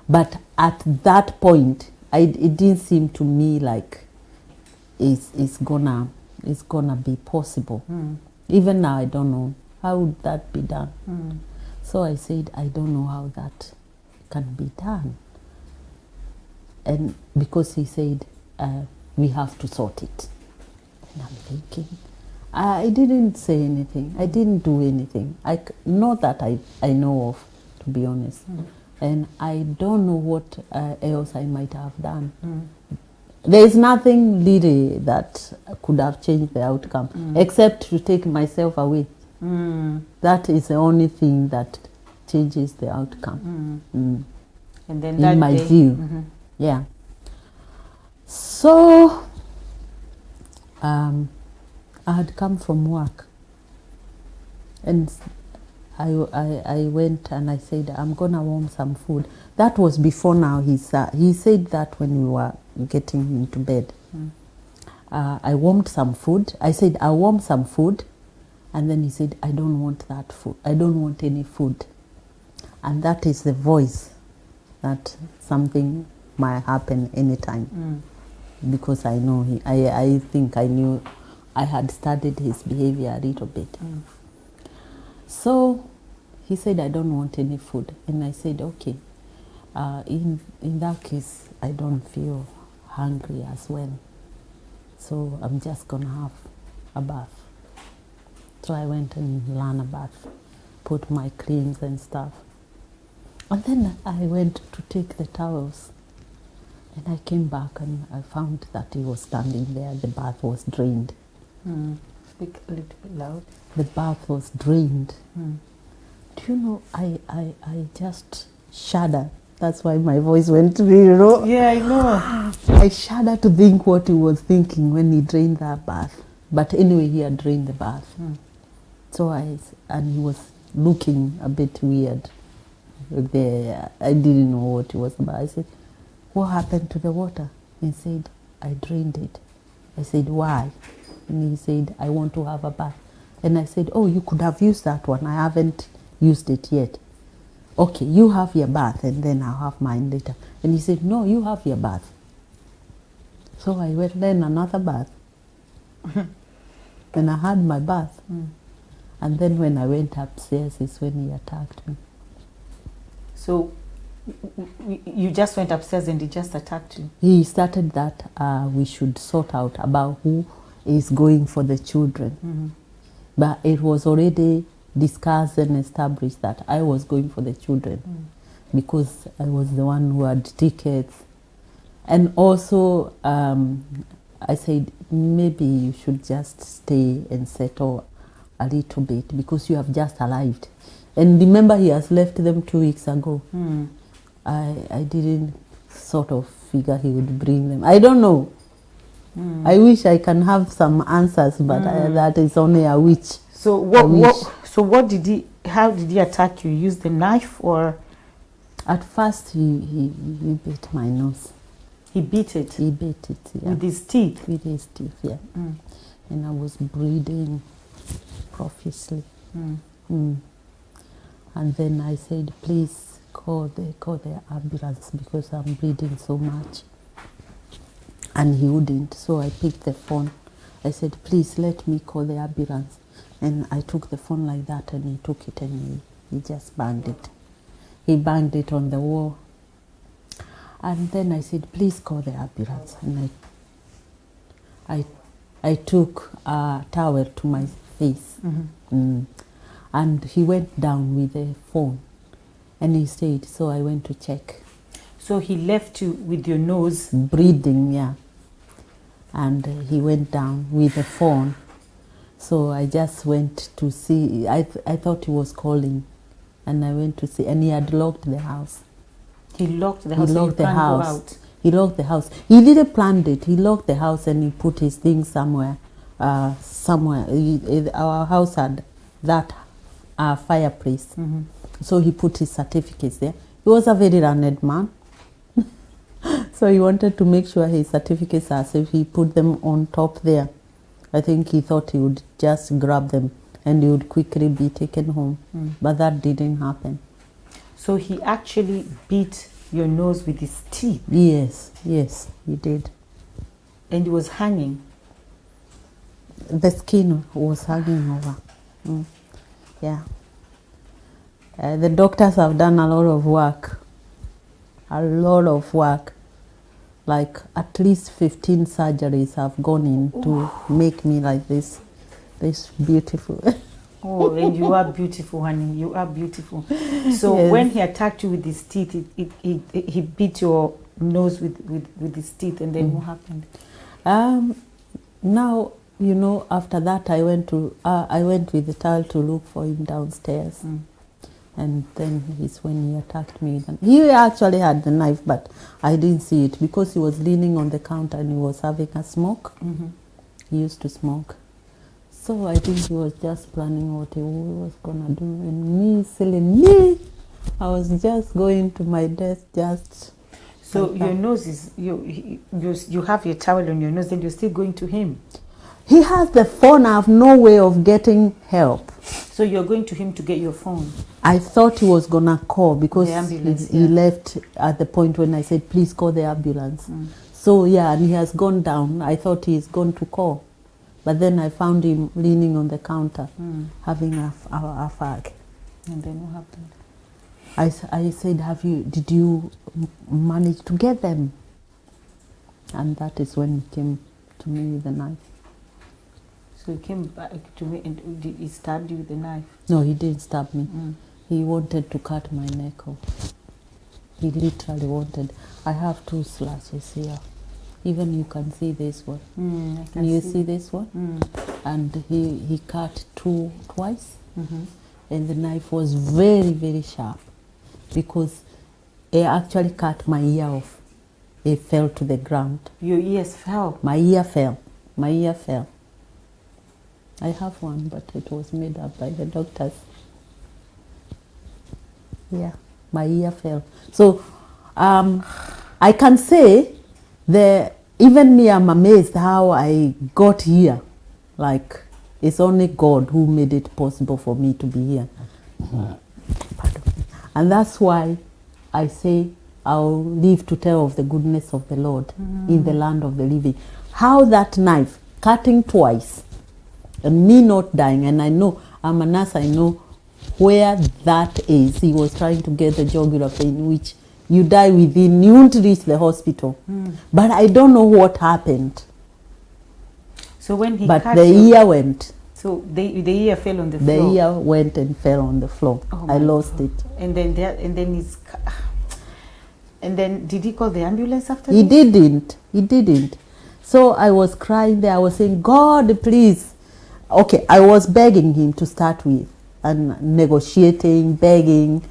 But at that point, it didn't seem to me like it's gonna be possible. Even now, I don't know how would that be done. So I said, I don't know how that can be done. And because he said, we have to sort it. And I'm thinking, I didn't say anything. I didn't do anything. Not that I know of, to be honest. And I don't know what else I might have done. There is nothing really that could have changed the outcome, except to take myself away. That is the only thing that changes the outcome. And then that in my day, view. Yeah. So I had come from work, and I went and I said, I'm gonna warm some food. That was before now. He said that when we were getting into bed. I warmed some food. I said, I'll warm some food. And then he said, I don't want that food. I don't want any food. And that is the voice that something might happen anytime. Because I know I think I knew I had studied his behavior a little bit. So he said, I don't want any food. And I said, okay, in that case, I don't feel hungry as well. So I'm just going to have a bath. So I went and learned a bath, put my creams and stuff. And then I went to take the towels. And I came back and I found that he was standing there. The bath was drained. Speak a little bit loud. The bath was drained. Do you know, I just shudder. That's why my voice went really low. Yeah, I know. I shudder to think what he was thinking when he drained that bath. But anyway, he had drained the bath. So and he was looking a bit weird. I didn't know what it was about. I said, what happened to the water? He said, I drained it. I said, why? And he said, I want to have a bath. And I said, oh, you could have used that one. I haven't used it yet. Okay, you have your bath and then I'll have mine later. And he said, no, you have your bath. So I went then another bath. And I had my bath. And then when I went upstairs is when he attacked me. So you just went upstairs and he just attacked you? He started that we should sort out about who is going for the children. But it was already discussed and established that I was going for the children because I was the one who had tickets. And also I said, maybe you should just stay and settle a little bit because you have just arrived. And remember, he has left them 2 weeks ago. I didn't sort of figure he would bring them. I don't know. I wish I can have some answers, but that is only a wish. So what did he? How did he attack you? Use the knife or? At first, he bit my nose. He beat it. He bit it, yeah. With his teeth. With his teeth, yeah. And I was bleeding profusely. And then I said, please call the ambulance because I'm bleeding so much. And he wouldn't, so I picked the phone. I said, please let me call the ambulance. And I took the phone like that and he took it and he just banged it. He banged it on the wall. And then I said, please call the ambulance. And I took a towel to my face. And he went down with the phone and he stayed, so I went to check. So he left you with your nose bleeding, yeah. And he went down with the phone. So I just went to see. I thought he was calling, and I went to see, and he had locked the house. He locked the house. He locked the house. He locked the house. He didn't plan it. He locked the house and he put his things somewhere. Our house had that fireplace, so he put his certificates there. He was a very learned man. So he wanted to make sure his certificates are safe. He put them on top there. I think he thought he would just grab them and he would quickly be taken home. But that didn't happen. So he actually beat your nose with his teeth? Yes, he did. And he was hanging? The skin was hanging over. Yeah. The doctors have done a lot of work. Like at least 15 surgeries have gone in to make me like this beautiful. Oh, and you are beautiful, honey. You are beautiful. So yes. When he attacked you with his teeth, he beat your nose with his teeth, and then what happened? Now, after that I went with the child to look for him downstairs. And then is when he attacked me. He actually had the knife, but I didn't see it because he was leaning on the counter and he was having a smoke. He used to smoke. So I think he was just planning what he was going to do. And me, silly me, I was just going to my desk just... So like your nose is... You have your towel on your nose and you're still going to him? He has the phone. I have no way of getting help. So you're going to him to get your phone? I thought he was going to call because he left at the point when I said, please call the ambulance. So yeah, and he has gone down. I thought he's gone to call. But then I found him leaning on the counter, having a fag. And then what happened? I said, did you manage to get them? And that is when he came to me with the knife. So he came back to me and he stabbed you with the knife? No, he didn't stab me. He wanted to cut my neck off. He literally wanted. I have 2 slashes here. Even you can see this one. Can you see this one? And he cut twice. And the knife was very, very sharp because it actually cut my ear off. It fell to the ground. Your ears fell? My ear fell. My ear fell. I have one, but it was made up by the doctors. Yeah, my ear fell. So I can say the even me, I'm amazed how I got here. Like, it's only God who made it possible for me to be here. Pardon me. And that's why I say I'll live to tell of the goodness of the Lord in the land of the living. How that knife cutting twice and me not dying, and I know, I'm a nurse, I know where that is. He was trying to get the jugular vein, which you die within, you won't reach the hospital. But I don't know what happened. So when he But cut the you, ear went. so the ear fell on the The floor. ear went and fell on the floor. Oh I my lost God. it. And then and then did he call the ambulance after He this? didn't. He didn't. So I was crying there. I was saying, God, please. Okay, I was begging him to start with and negotiating, begging,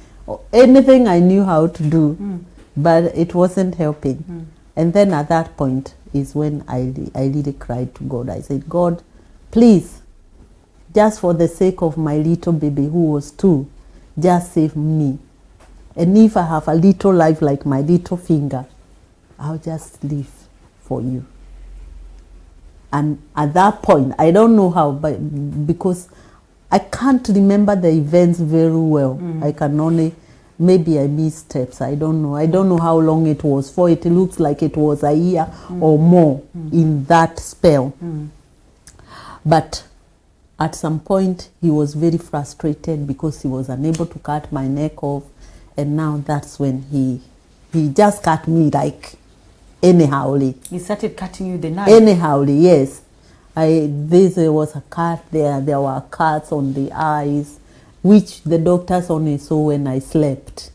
anything I knew how to do. But it wasn't helping. And then at that point is when I really cried to God. I said, God, please, just for the sake of my little baby who was 2, just save me. And if I have a little life like my little finger, I'll just live for you. And at that point, I don't know how, but because I can't remember the events very well. I can only, maybe I missed steps. I don't know. I don't know how long it was for. It looks like it was a year or more in that spell. But at some point, he was very frustrated because he was unable to cut my neck off. And now that's when he just cut me like anyhowly. He started cutting you the knife. Anyhowly, yes. There was a cut there. There were cuts on the eyes, which the doctors only saw when I slept.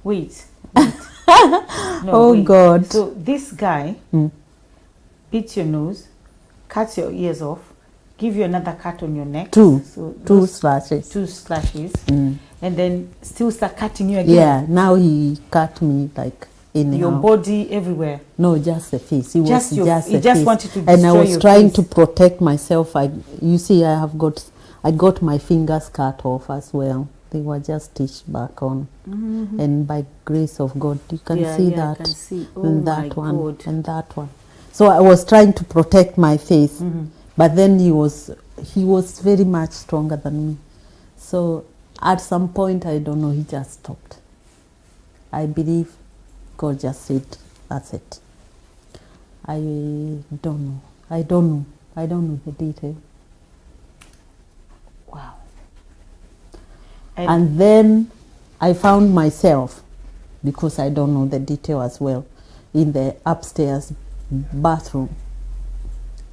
Wait. Oh, wait. God. So this guy beats your nose, cuts your ears off, give you another cut on your neck. Two those slashes. 2 slashes. And then still start cutting you again. Yeah, now he cut me like anyhow. Your body everywhere. No, just the face. It was Just your- just he the just face. wanted to And I destroy was your trying face. to protect myself. You see, I got my fingers cut off as well. They were just stitched back on. And by grace of God, you can Yeah, see yeah, I that. can see. Oh And my that one. God. And that one. So I was trying to protect my face. But then he was very much stronger than me. So at some point, I don't know, he just stopped. I believe God just said, that's it. I don't know. I don't know the detail. Wow. And then I found myself, because I don't know the detail as well, in the upstairs bathroom.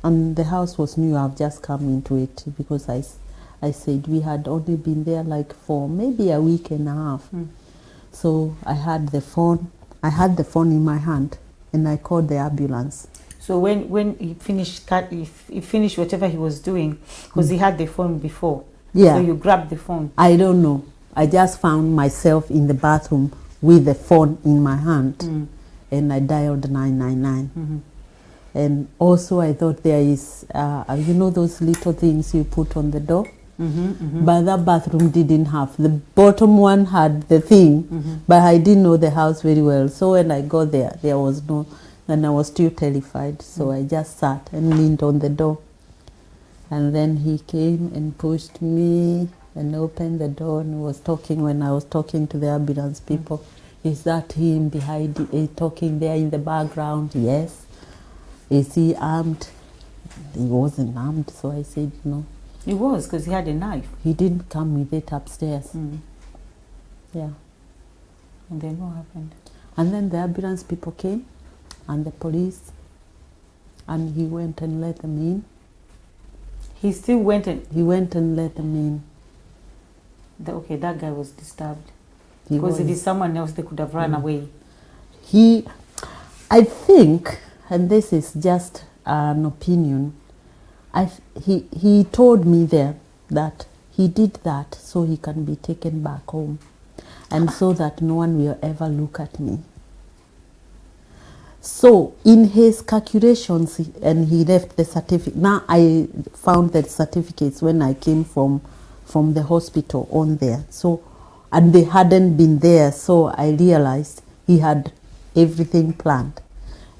And the house was new. I've just come into it because I said we had only been there like for maybe a week and a half. So I had the phone in my hand and I called the ambulance. So when he finished he finished whatever he was doing, because he had the phone before. Yeah. So you grabbed the phone. I don't know. I just found myself in the bathroom with the phone in my hand and I dialed 999. And also I thought there is, those little things you put on the door? But that bathroom didn't have. The bottom one had the thing, but I didn't know the house very well. So when I got there, there was no, and I was still terrified. So I just sat and leaned on the door. And then he came and pushed me and opened the door and was talking when I was talking to the ambulance people. Is that him behind, talking there in the background? Yes. Is he armed? He wasn't armed, so I said no. He was, because he had a knife. He didn't come with it upstairs. Yeah. And then what happened? And then the ambulance people came and the police, and he went and let them in. He still went and... He went and let them in. Okay, that guy was disturbed. He Because if was- it's someone else, they could have run away. I think, and this is just an opinion, he told me there that he did that so he can be taken back home and so that no one will ever look at me. So in his calculations, and he left the certificate. Now I found the certificates when I came from the hospital on there. So, and they hadn't been there, so I realized he had everything planned.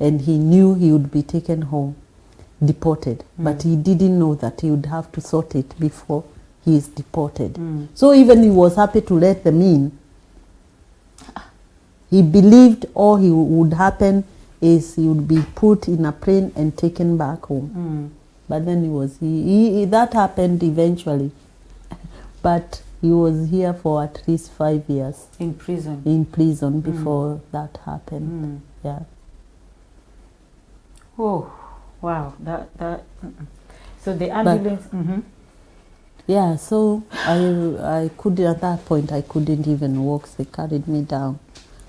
and he knew he would be taken home, deported. But he didn't know that he would have to sort it before he is deported. So even he was happy to let them in. He believed all he would happen is he would be put in a plane and taken back home. But then that happened eventually. But he was here for at least 5 years. In prison? In prison before that happened. Yeah. Oh, wow. So the ambulance... Yeah, so I couldn't, at that point, I couldn't even walk. They carried me down,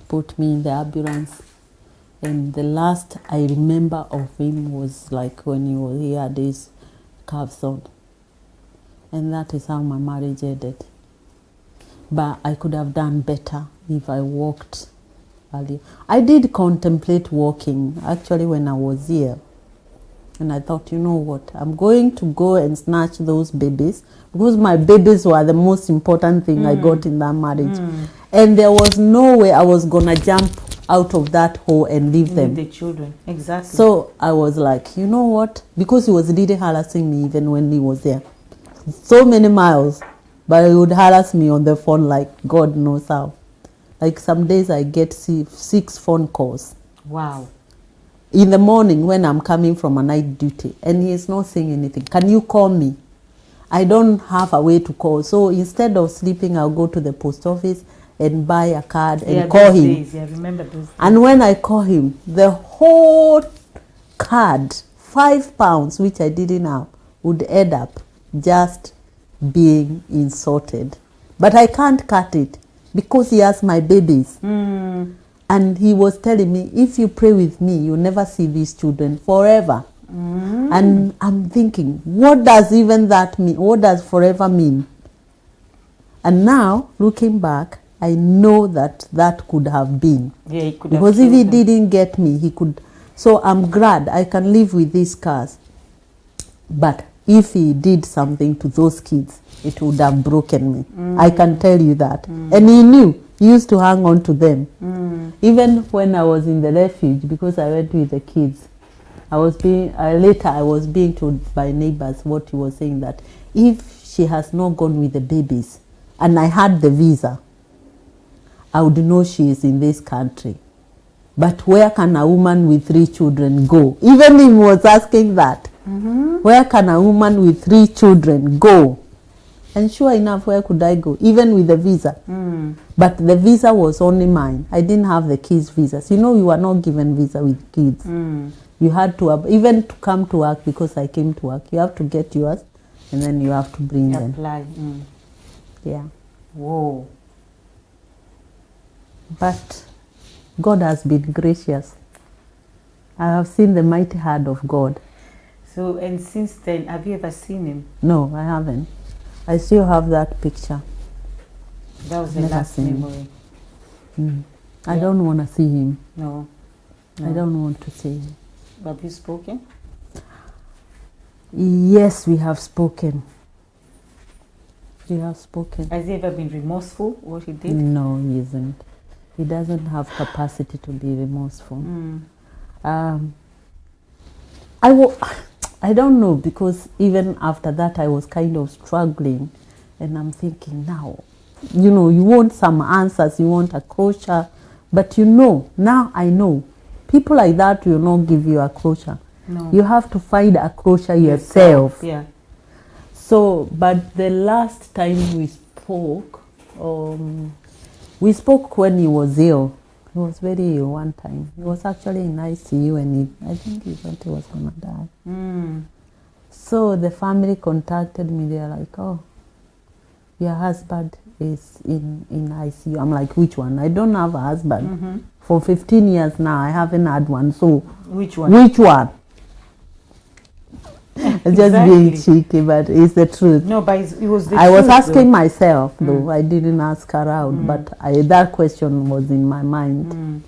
put me in the ambulance. And the last I remember of him was like when he had his calves on. And that is how my marriage ended. But I could have done better if I walked earlier. I did contemplate walking, actually, when I was here. And I thought, you know what, I'm going to go and snatch those babies, because my babies were the most important thing I got in that marriage. And there was no way I was going to jump out of that hole and leave them. The children, exactly. So I was like, you know what, because he was really harassing me even when he was there. So many miles, but he would harass me on the phone like God knows how. Like some days I get 6 phone calls. Wow. In the morning when I'm coming from a night duty and he is not saying anything. Can you call me? I don't have a way to call. So instead of sleeping, I'll go to the post office and buy a card and call him. Days. Yeah, remember those days. And when I call him, the whole card, £5, which I didn't have, would end up just being insulted. But I can't cut it because he has my babies. And he was telling me, if you pray with me, you'll never see these children forever. And I'm thinking, what does even that mean? What does forever mean? And now, looking back, I know that could have been. Yeah, he could because have if he them. didn't get me, he could. So I'm glad I can live with these cars. But if he did something to those kids, it would have broken me. I can tell you that. And he knew. He used to hang on to them. Even when I was in the refuge, because I went with the kids, I was being told by neighbors what he was saying, that if she has not gone with the babies, and I had the visa, I would know she is in this country. But where can a woman with 3 children go? Even he was asking that. Where can a woman with 3 children go? And sure enough, where could I go? Even with the visa. But the visa was only mine. I didn't have the kids' visas. You know, you are not given visa with kids. You had to, even to come to work, because I came to work, you have to get yours, and then you have to bring them. Apply. Yeah. Whoa. But God has been gracious. I have seen the mighty hand of God. So, and since then, have you ever seen him? No, I haven't. I still have that picture. That was the Never last seen him. memory. I don't want to see him. No. I don't want to see him. Have you spoken? Yes, we have spoken. We have spoken. Has he ever been remorseful what he did? No, he isn't. He doesn't have capacity to be remorseful. I don't know, because even after that I was kind of struggling, and I'm thinking now, you know, you want some answers, you want a closure, but you know, now I know, people like that will not give you a closure. No. You have to find a closure yourself. Yeah. So, but the last time we spoke when he was ill. He was very ill one time. He was actually in ICU, and I think he thought he was going to die. So the family contacted me. They are like, oh, your husband is in ICU. I'm like, which one? I don't have a husband. For 15 years now, I haven't had one. So Which one? Which one? It's just being cheeky, but it's the truth. No, but it was the I truth. was asking myself, though. I didn't ask her out, but that question was in my mind.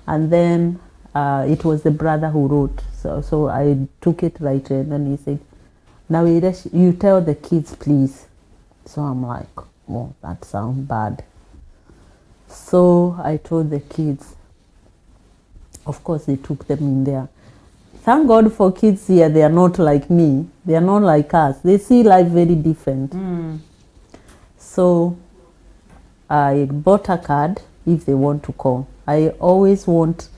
And then it was the brother who wrote. So I took it right, and then he said, now you tell the kids, please. So I'm like, oh, that sounds bad. So I told the kids. Of course, they took them in there. Thank God for kids here. They are not like me. They are not like us. They see life very different. So I bought a card if they want to call. I always want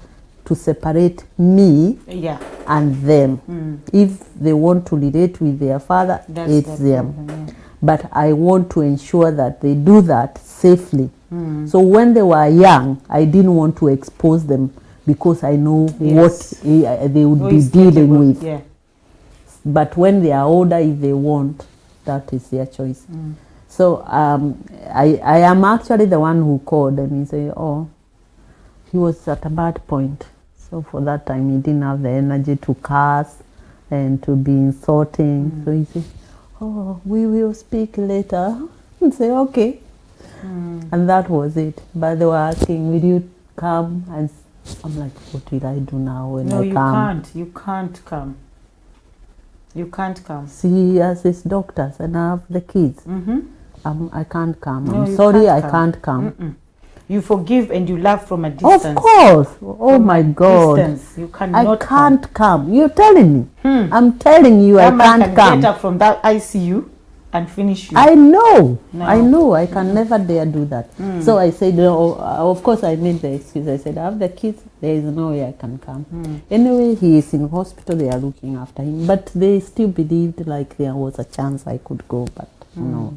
to separate me Yeah. and them. If they want to relate with their father, it's them. problem, yeah. But I want to ensure that they do that safely. So when they were young, I didn't want to expose them because I know Yes. what they would Who be is dealing capable, with. Yeah. But when they are older, if they want, that is their choice. So I am actually the one who called and he said, oh, he was at a bad point. So for that time, he didn't have the energy to curse and to be insulting. So he said, oh, we will speak later. And say, okay. And that was it. But they were asking, will you come? And I'm like, what will I do now when No, I you come? can't. You can't come. You can't come. See, as his doctors and I have the kids. I can't come. No, I'm you sorry, can't I can't come. Mm-mm. You forgive and you love from a distance. Of course. Oh From my a God. distance. You I cannot can't come. You're telling me. Hmm. I'm telling you, That I man can't can come. get up from that ICU and finish you. I know. No. I know. I can never dare do that. So I said, no, of course, I made the excuse. I said, I have the kids. There is no way I can come. Anyway, he is in hospital. They are looking after him. But they still believed like there was a chance I could go. But no,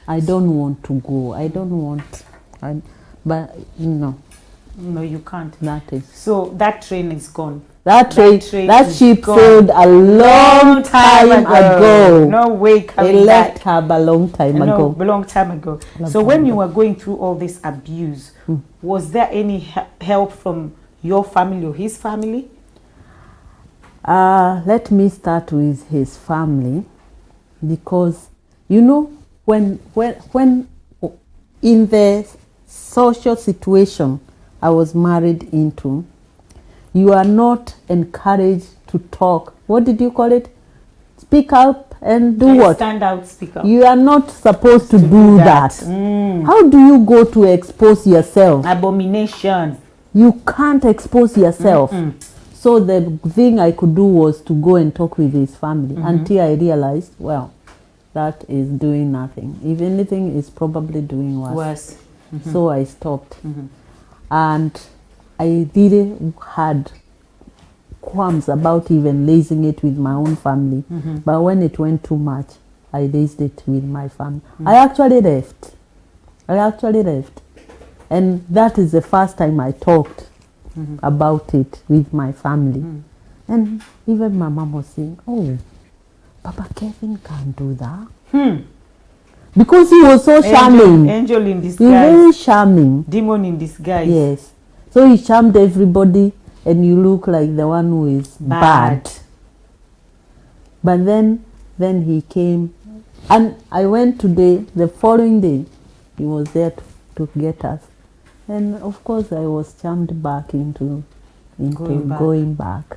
I don't want to go. I don't want. But no, No, you can't. that is. So that train is gone. That train ship is gone. sailed a long time ago. No way They coming left back. her a long time No, ago. a long time ago. Long So time when you ago. were going through all this abuse, was there any help from your family or his family? Let me start with his family, because you know when in the social situation I was married into, you are not encouraged to talk. What did you call it? Speak up and do what? Stand out, speak up. You are not supposed to do that. How do you go to expose yourself? Abomination. You can't expose yourself. So the thing I could do was to go and talk with his family until I realized, well, that is doing nothing. If anything, it's probably doing worse. Worse. So I stopped. And I really had qualms about even raising it with my own family. But when it went too much, I raised it with my family. I actually left. And that is the first time I talked about it with my family. And even my mom was saying, oh, Papa Kevin can't do that. Because he was so charming. Angel in He's very disguise. charming. Demon in disguise. Yes. So he charmed everybody and you look like the one who is bad. But then he came and I went today, the following day, he was there to get us. And of course I was charmed back into going back.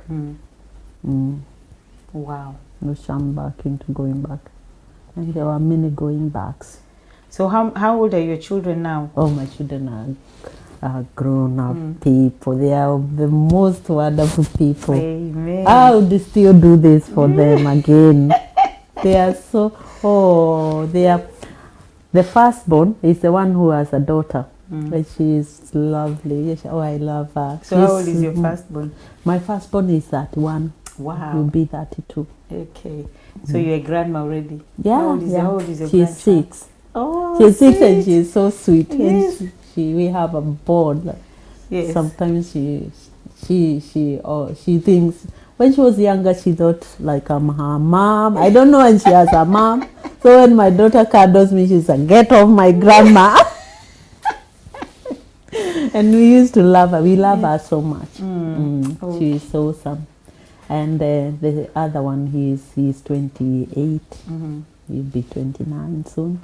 Wow. I was charmed back into going back. And there were many going backs. So how old are your children now? Oh, my children are grown up people. They are the most wonderful people. Amen. I would still do this for them again. They are the firstborn is the one who has a daughter. And she is lovely. Oh, I love her. So how old is your firstborn? My firstborn is 31. Wow. Will be 32. Okay. So you're a grandma already? Yeah, How old is your she's grandchild? 6. Oh, She's 6 and sweet. she's so sweet. Yes. And we have a bond. Yes. Sometimes she thinks, when she was younger, she thought like I'm her mom. I don't know when she has a mom. So when my daughter cuddles me, she's like, get off my grandma. And we used to love her. We love her so much. Oh. She is awesome. And the other one, he's 28. He'll be 29 soon.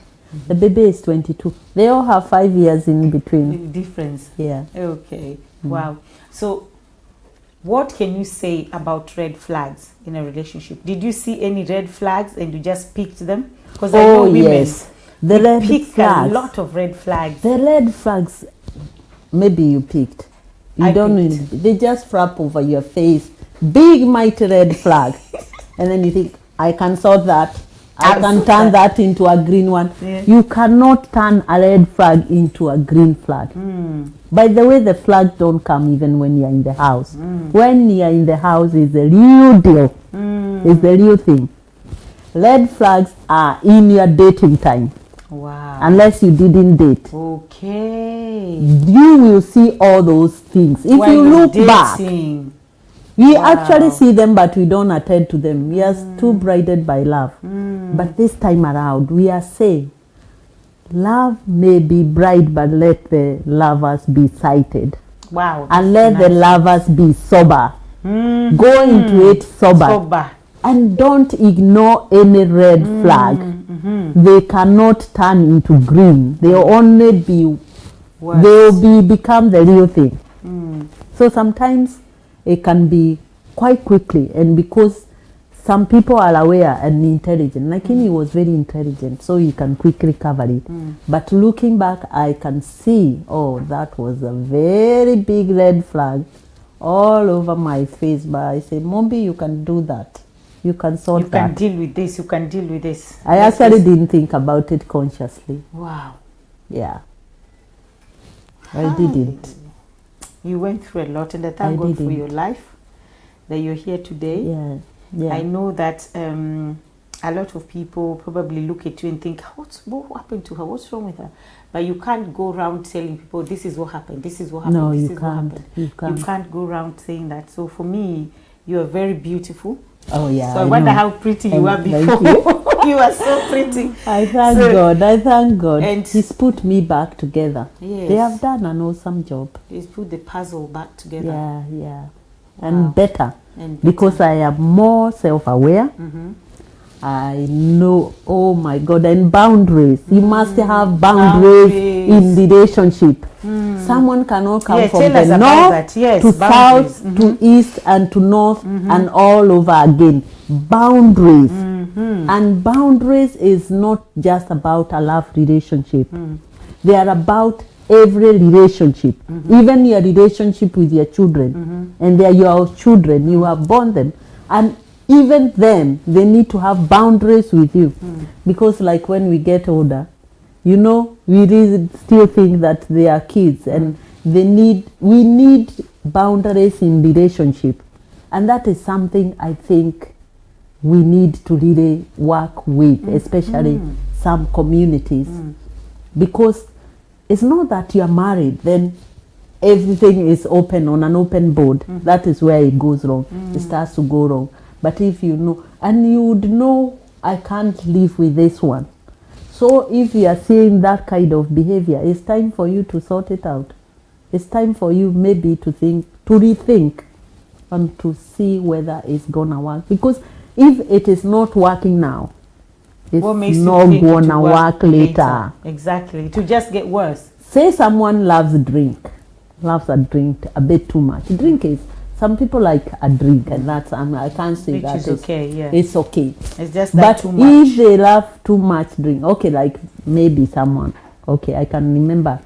The baby is 22. They all have 5 years in between. Difference. Yeah. Okay. Wow. So what can you say about red flags in a relationship? Did you see any red flags and you just picked them? Because I know women yes. The red pick flags. a lot of red flags. The red flags, maybe you picked. You don't need, they just flap over your face. Big mighty red flag. And then you think, I can sort that. I can turn that into a green one. Yeah. You cannot turn a red flag into a green flag. By the way, the flags don't come even when you're in the house. When you're in the house is the real deal. It's the real thing. Red flags are in your dating time. Wow. Unless you didn't date. Okay. You will see all those things. If When you you're look back, dating. we Wow. actually see them, but we don't attend to them. We are too blinded by love. But this time around, we are saying, love may be bright, but let the lovers be sighted. Wow. And let the lovers be sober. Go into it sober. And don't ignore any red flag. They cannot turn into green. They'll only be, become the real thing. So sometimes it can be quite quickly, and because some people are aware and intelligent, like he was very intelligent, so he can quickly cover it. But looking back, I can see, oh, that was a very big red flag all over my face. But I say, Mombi, you can do that. You can sort that. You can deal with this. You can deal with this. I actually didn't think about it consciously. Wow. Yeah. I didn't. You went through a lot, and I thank God for your life, that you're here today. Yeah. Yeah. I know that a lot of people probably look at you and think, what happened to her? What's wrong with her? But you can't go around telling people, this is what happened, this is what happened, no, this you is can't. what happened. You can't go around saying that. So for me, you are very beautiful. Oh, yeah. So I wonder how pretty you were before. You are so pretty. I thank God. I thank God. And He's put me back together. Yes. They have done an awesome job. He's put the puzzle back together. Yeah, yeah. And better. And because I am more self-aware. I know, oh my God, and boundaries. You must have boundaries in relationship. Someone cannot come from the north to south to east and to north and all over again. Boundaries. And boundaries is not just about a love relationship. They are about every relationship, even your relationship with your children. And they are your children, you have born them. And even them, they need to have boundaries with you. Because like when we get older, you know, we really still think that they are kids, and we need boundaries in relationship. And that is something I think we need to really work with, especially some communities. Because it's not that you are married, then everything is open on an open board. That is where it goes wrong. It starts to go wrong. But if you know, and you would know, I can't live with this one. So if you are seeing that kind of behavior, it's time for you to sort it out. It's time for you maybe to rethink, and to see whether it's gonna work. Because if it is not working now, it's not gonna work later. Exactly. To just get worse. Say someone loves a drink a bit too much. Drink is, some people like a drink, and that's, I can't say that is okay. Yeah, it's okay. It's just that but too much. If they love too much drink, okay, like maybe someone, okay, I can remember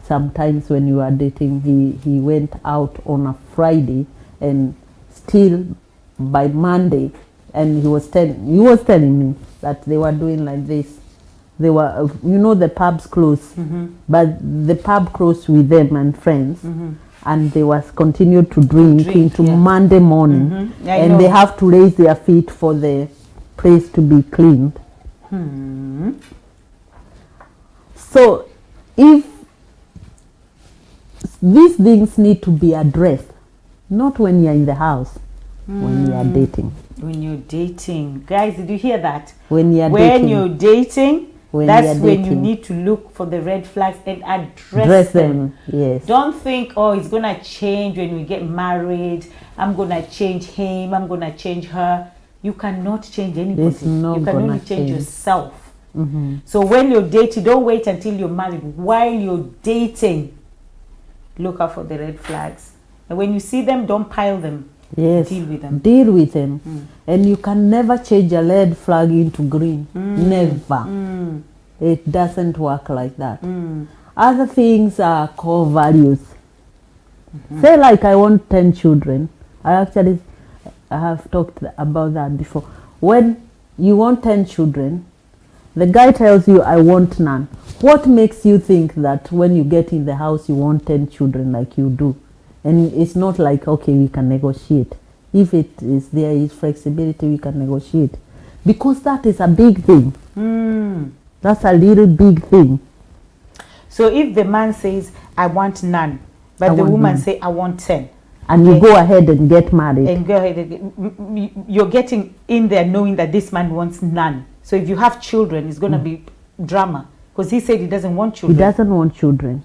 sometimes when you were dating, he went out on a Friday, and still by Monday, and he was telling me that they were doing like this. They were, you know, the pubs closed, but the pub closed with them and friends. And they was continued to drink into Monday morning, and they have to raise their feet for the place to be cleaned. So if these things need to be addressed, not when you're in the house, when you're dating. When you're dating, guys, did you hear that? When you're dating, that's when you need to look for the red flags and address them. Yes. Don't think, oh, it's gonna change when we get married. I'm gonna change him. I'm gonna change her. You cannot change anybody. You can only change yourself. So when you're dating, don't wait until you're married. While you're dating, look out for the red flags. And when you see them, don't pile them. Yes. Deal with them. Deal with them. And you can never change a red flag into green. Never. It doesn't work like that. Other things are core values. Say like I want 10 children. I have talked about that before. When you want 10 children, the guy tells you, I want none. What makes you think that when you get in the house, you want 10 children like you do? And it's not like, okay, we can negotiate. If there is flexibility, we can negotiate. Because that is a big thing. That's a little big thing. So if the man says, I want none, but the woman say, I want 10. And you go ahead and get married. And go ahead. You're getting in there knowing that this man wants none. So if you have children, it's going to be drama. Because he said he doesn't want children. He doesn't want children.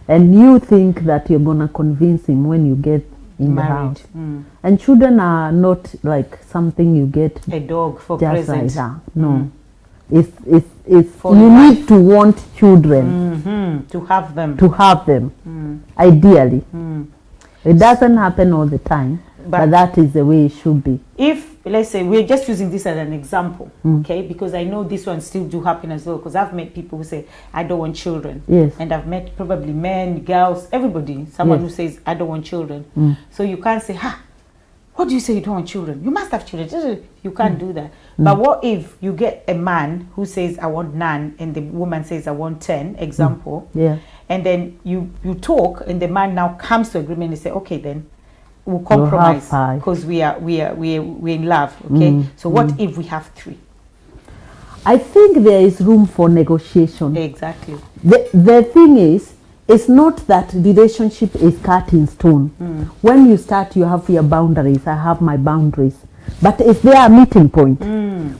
And you think that you're going to convince him when you get in married. The house. And children are not like something you get. A dog for just present. Like that. No. It's for you life. Need to want children. To have them. To have them. Ideally. It doesn't happen all the time. But that is the way it should be. If, let's say, we're just using this as an example, okay? Because I know this one still do happen as well. Because I've met people who say, I don't want children. Yes. And I've met probably men, girls, everybody. Someone who says, I don't want children. So you can't say, what do you say you don't want children? You must have children. You can't do that. But what if you get a man who says, I want none, and the woman says, I want 10, example. Yeah. And then you talk, and the man now comes to agreement and say, okay, then we'll compromise because we're in love. Okay. So what if we have 3? I think there is room for negotiation. Exactly. The thing is, it's not that relationship is cut in stone. When you start, you have your boundaries. I have my boundaries. But is there a meeting point?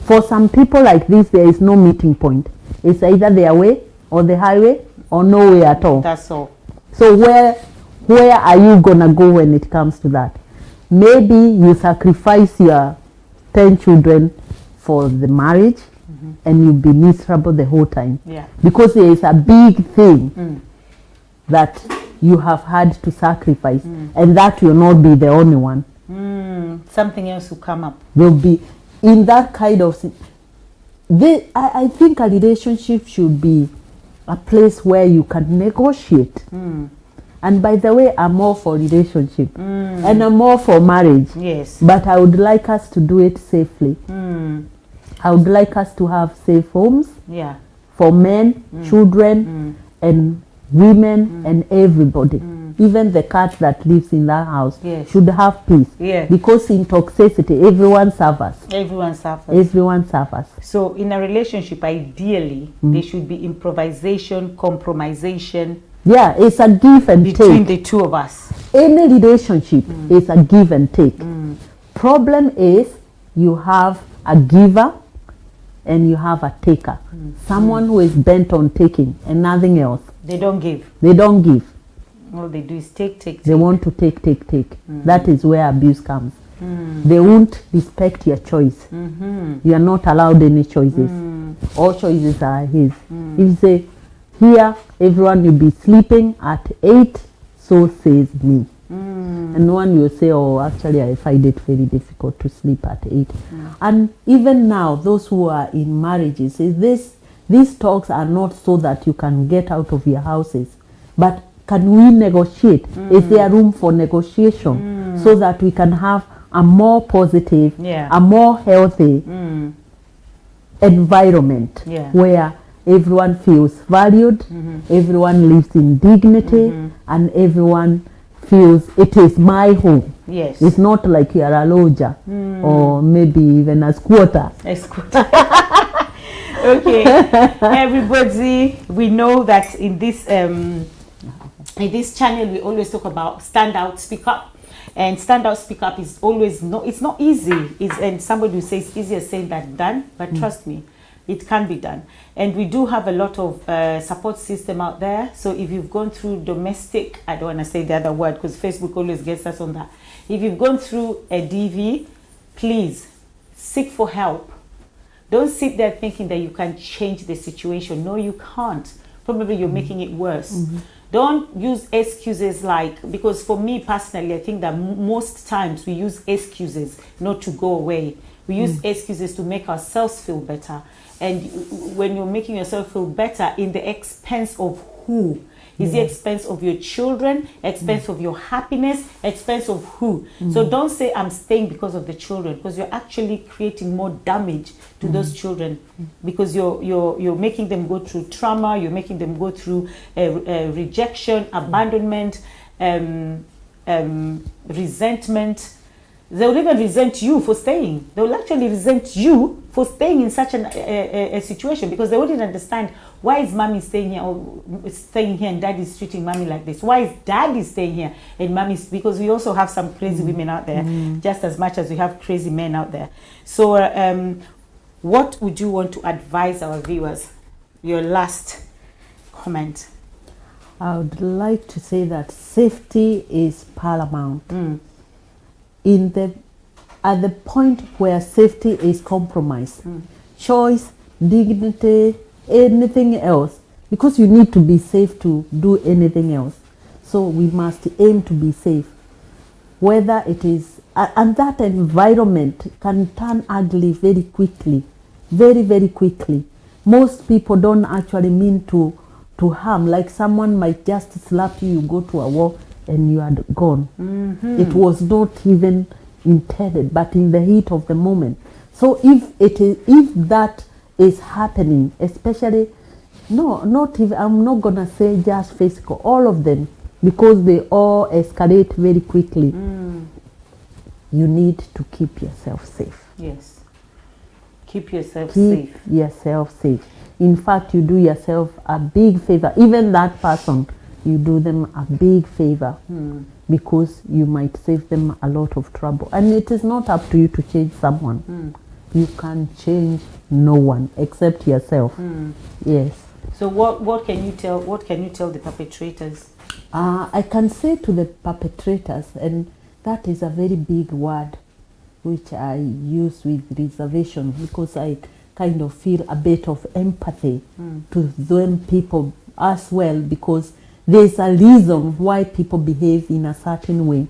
For some people like this, there is no meeting point. It's either their way or the highway or no way at all. That's all. So where are you gonna go when it comes to that? Maybe you sacrifice your 10 children for the marriage and you'll be miserable the whole time. Yeah. Because there is a big thing that you have had to sacrifice and that will not be the only one. Something else will come up. Will be in that kind of I think a relationship should be a place where you can negotiate. And by the way, I'm all for relationship and I'm all for marriage. Yes. But I would like us to do it safely. I would like us to have safe homes for men, children, and women and everybody. Even the cat that lives in that house should have peace. Because in toxicity, everyone suffers. Everyone suffers. Everyone suffers. So in a relationship, ideally, there should be improvisation, compromisation. Yeah, it's a give and take. Between the two of us. Any relationship is a give and take. Problem is you have a giver and you have a taker. Someone who is bent on taking and nothing else. They don't give. They don't give. All they do is take. They want to take. That is where abuse comes. They won't respect your choice. You are not allowed any choices. All choices are his. If you say, here everyone will be sleeping at 8, so says me. And one will say, oh, actually I find it very difficult to sleep at 8. And even now, those who are in marriages, these talks are not so that you can get out of your houses, but can we negotiate? Is there room for negotiation so that we can have a more positive, a more healthy environment where everyone feels valued, everyone lives in dignity, and everyone feels it is my home. Yes. It's not like you are a lodger or maybe even a squatter. A squatter. Okay. Everybody, we know that in this channel we always talk about stand out, speak up. And stand out, speak up is always it's not easy. And somebody will say it's easier said than done, but trust me, it can be done. And we do have a lot of support system out there. So if you've gone through domestic, I don't want to say the other word because Facebook always gets us on that. If you've gone through a DV, please seek for help. Don't sit there thinking that you can change the situation. No, you can't. Probably you're making it worse. Don't use excuses because for me personally, I think that most times we use excuses not to go away. We use excuses to make ourselves feel better. And when you're making yourself feel better in the expense of who? Is the expense of your children, expense of your happiness, expense of who? So don't say I'm staying because of the children, because you're actually creating more damage to those children, because you're making them go through trauma, you're making them go through rejection, abandonment, resentment. They will even resent you for staying. They will actually resent you for staying in such a situation, because they wouldn't understand, why is mommy staying here, or staying here and daddy is treating mommy like this? Why is daddy staying here and mommy's? Because we also have some crazy women out there, just as much as we have crazy men out there. So what would you want to advise our viewers? Your last comment. I would like to say that safety is paramount. At the point where safety is compromised, choice, dignity, anything else, because you need to be safe to do anything else. So we must aim to be safe. Whether it is, and that environment can turn ugly very quickly, very, very quickly. Most people don't actually mean to harm. Like someone might just slap you, you go to a war and you are gone. It was not even intended, but in the heat of the moment. So if that is happening, especially, I'm not gonna say just physical, all of them, because they all escalate very quickly. You need to keep yourself safe. Yes. Keep yourself safe. Keep yourself safe. In fact, you do yourself a big favor. Even that person, you do them a big favor, because you might save them a lot of trouble. And it is not up to you to change someone. You can change no one except yourself. Yes. So what can you tell the perpetrators? I can say to the perpetrators, and that is a very big word which I use with reservation, because I kind of feel a bit of empathy to them people as well, because there's a reason why people behave in a certain way.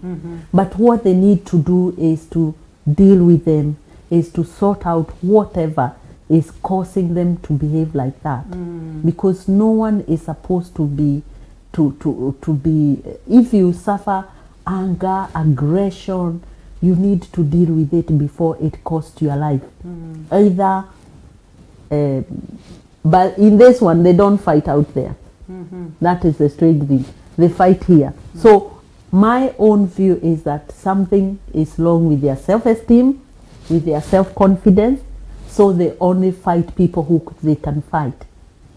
But what they need to do is to deal with them, is to sort out whatever is causing them to behave like that. Because no one is supposed to be, if you suffer anger, aggression, you need to deal with it before it costs your life. Either, but in this one, they don't fight out there. That is the strange thing. They fight here. So my own view is that something is wrong with their self-esteem, with their self-confidence. So they only fight people who they can fight.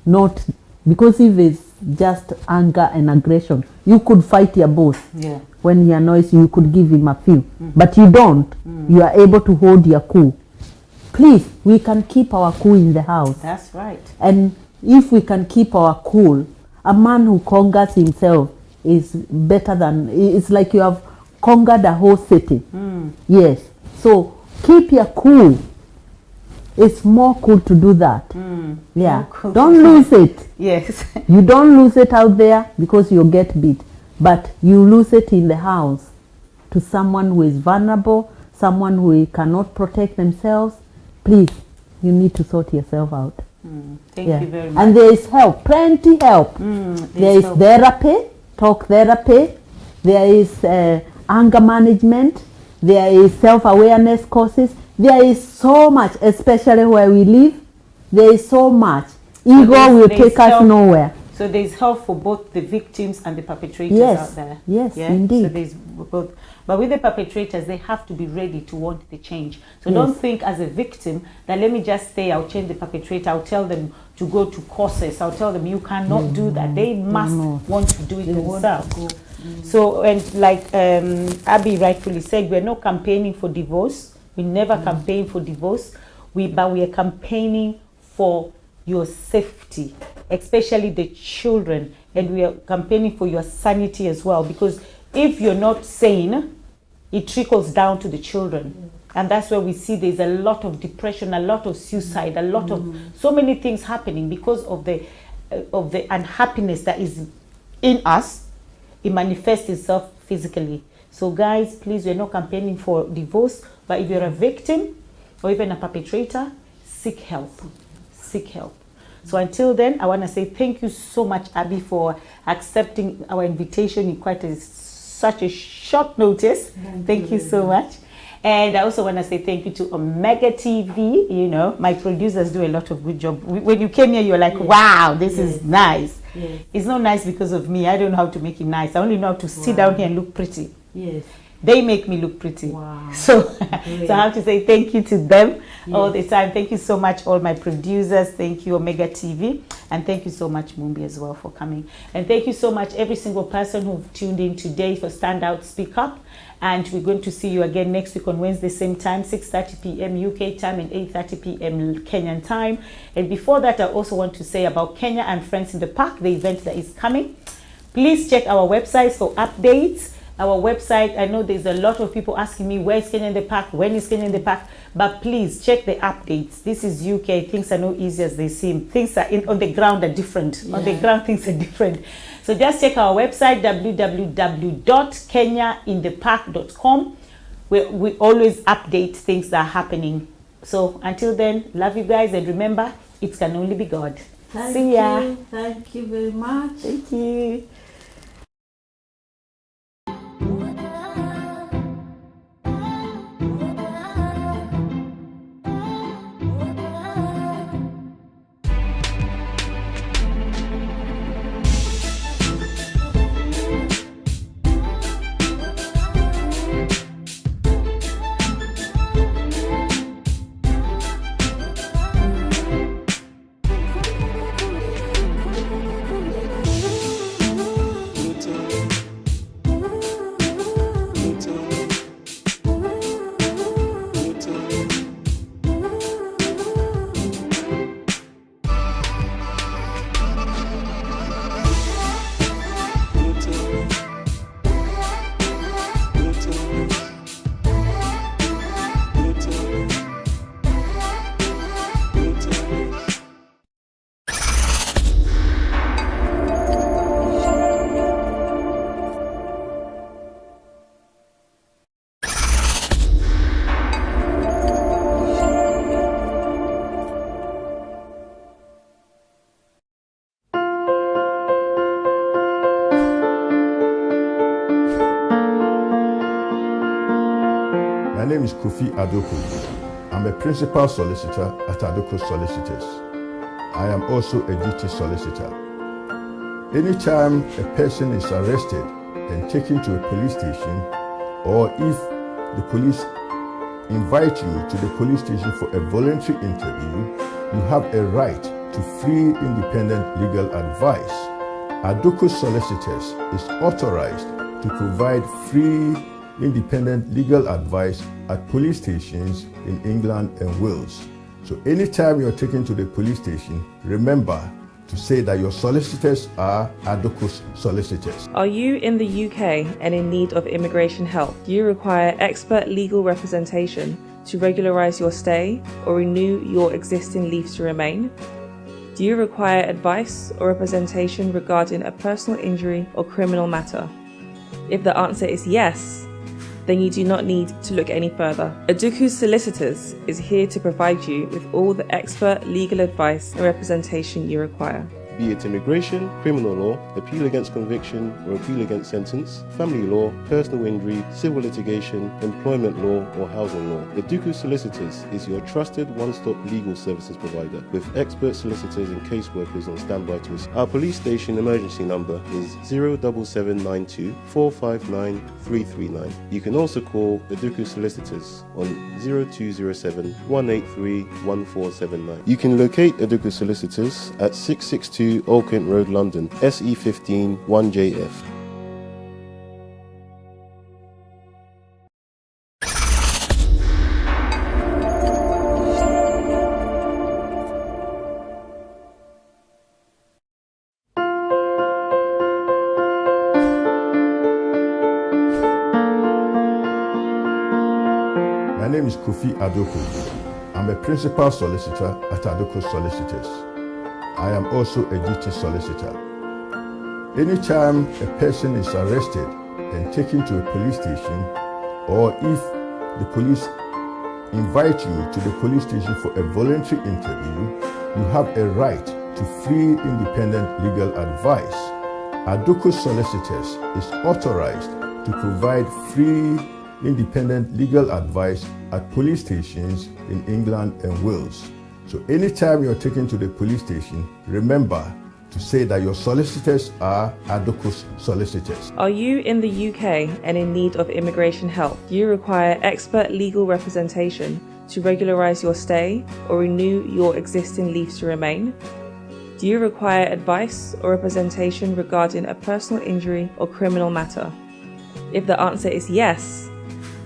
Not because if it's just anger and aggression, you could fight your boss. When he annoys you, you could give him a few. But you don't. You are able to hold your cool. Please, we can keep our cool in the house. That's right. And if we can keep our cool, a man who conquers himself is better than, it's like you have conquered a whole city. Yes. So keep your cool. It's more cool to do that. Yeah. Cool. Don't lose it. Yes. You don't lose it out there because you'll get beat. But you lose it in the house to someone who is vulnerable, someone who cannot protect themselves. Please, you need to sort yourself out. Thank you very much. And there is help, plenty help. There is therapy, talk therapy. There is anger management. There is self-awareness courses. There is so much, especially where we live. There is so much. Ego will take us nowhere. So there's help for both the victims and the perpetrators out there. Yes, indeed. So there's both. But with the perpetrators, they have to be ready to want the change. So don't think as a victim that let me just stay, I'll change the perpetrator, I'll tell them to go to courses, I'll tell them you cannot do that. They must want to do it themselves. So, and like Abby rightfully said, we're not campaigning for divorce. We never campaign for divorce. But we are campaigning for your safety, especially the children, and we are campaigning for your sanity as well, because if you're not sane, it trickles down to the children. And that's where we see there's a lot of depression, a lot of suicide, a lot of so many things happening because of the unhappiness that is in us. It manifests itself physically. So guys, please, we're not campaigning for divorce, but if you're a victim or even a perpetrator, seek help. Seek help. So until then, I want to say thank you so much, Abby, for accepting our invitation in such a short notice. Thank you so much. And I also want to say thank you to Omega TV. You know, my producers do a lot of good job. When you came here, you were like, wow, this is nice. Yes. It's not nice because of me. I don't know how to make it nice. I only know how to sit down here and look pretty. Yes. They make me look pretty. Wow. So I have to say thank you to them all the time. Thank you so much, all my producers. Thank you, Omega TV. And thank you so much, Mumbi, as well, for coming. And thank you so much, every single person who tuned in today for Stand Out, Speak Up. And we're going to see you again next week on Wednesday, same time, 6:30 p.m. UK time and 8:30 p.m. Kenyan time. And before that, I also want to say about Kenya and Friends in the Park, the event that is coming. Please check our website for updates. Our website, I know there's a lot of people asking me, where is Kenya in the Park? When is Kenya in the Park? But please check the updates. This is UK. Things are not easy as they seem. Things are on the ground are different. On the ground, things are different. So just check our website, www.kenyainthepark.com, where we always update things that are happening. So until then, love you guys. And remember, it can only be God. See ya. Thank you very much. Thank you. My name is Kofi Adoko. I'm a principal solicitor at Adoko Solicitors. I am also a duty solicitor. Anytime a person is arrested and taken to a police station, or if the police invite you to the police station for a voluntary interview, you have a right to free independent legal advice. Adoko Solicitors is authorized to provide free independent legal advice at police stations in England and Wales. So anytime you're taken to the police station, remember to say that your solicitors are Adoko Solicitors. Are you in the UK and in need of immigration help? Do you require expert legal representation to regularize your stay or renew your existing leave to remain? Do you require advice or representation regarding a personal injury or criminal matter? If the answer is yes, then you do not need to look any further. Adoko Solicitors is here to provide you with all the expert legal advice and representation you require. Be it immigration, criminal law, appeal against conviction or appeal against sentence, family law, personal injury, civil litigation, employment law or housing law. Adoko Solicitors is your trusted one-stop legal services provider with expert solicitors and caseworkers on standby to assist. Our police station emergency number is 07792 459 339. You can also call Adoko Solicitors on 0207 183 1479. You can locate Adoko Solicitors at 662 Old Kent Road, London, SE15 1JF. My name is Kofi Adoko. I'm a principal solicitor at Adoko Solicitors. I am also a duty solicitor. Anytime a person is arrested and taken to a police station, or if the police invite you to the police station for a voluntary interview, you have a right to free independent legal advice. Aduko Solicitors is authorized to provide free independent legal advice at police stations in England and Wales. So anytime you're taken to the police station, remember to say that your solicitors are Aduko Solicitors. Are you in the UK and in need of immigration help? Do you require expert legal representation to regularise your stay or renew your existing leave to remain? Do you require advice or representation regarding a personal injury or criminal matter? If the answer is yes,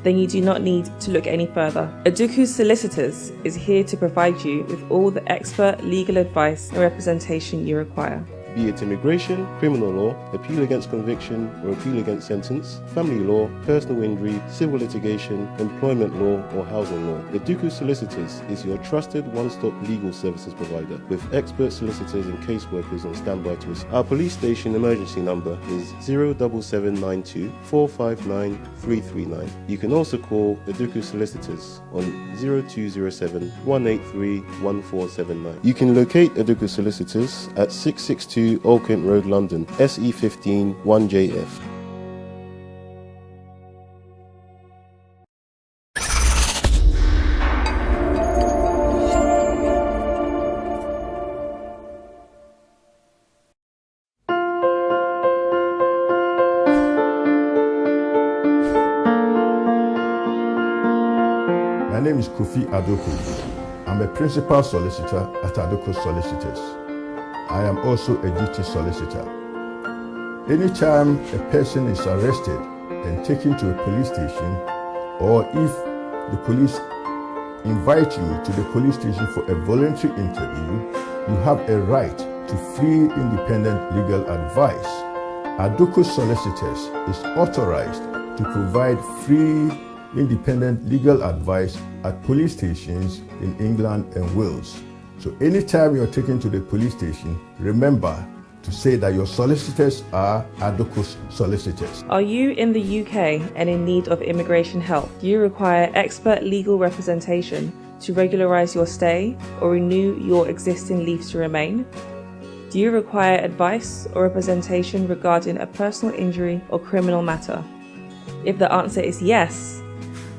then you do not need to look any further. Aduko Solicitors is here to provide you with all the expert legal advice and representation you require. Be it immigration, criminal law, appeal against conviction or appeal against sentence, family law, personal injury, civil litigation, employment law or housing law. Aduko Solicitors is your trusted one-stop legal services provider with expert solicitors and caseworkers on standby to assist. Our police station emergency number is 07792 459 339. You can also call Aduko Solicitors on 0207 183 1479. You can locate Aduko Solicitors at 662 Old Kent Road, London, SE15 1JF. My name is Kofi Adoku. I'm a principal solicitor at Aduko Solicitors. I am also a duty solicitor. Anytime a person is arrested and taken to a police station, or if the police invite you to the police station for a voluntary interview, you have a right to free independent legal advice. Aduko Solicitors is authorized to provide free independent legal advice at police stations in England and Wales. So anytime you're taken to the police station, remember to say that your solicitors are Aduko Solicitors. Are you in the UK and in need of immigration help? Do you require expert legal representation to regularise your stay or renew your existing leave to remain? Do you require advice or representation regarding a personal injury or criminal matter? If the answer is yes,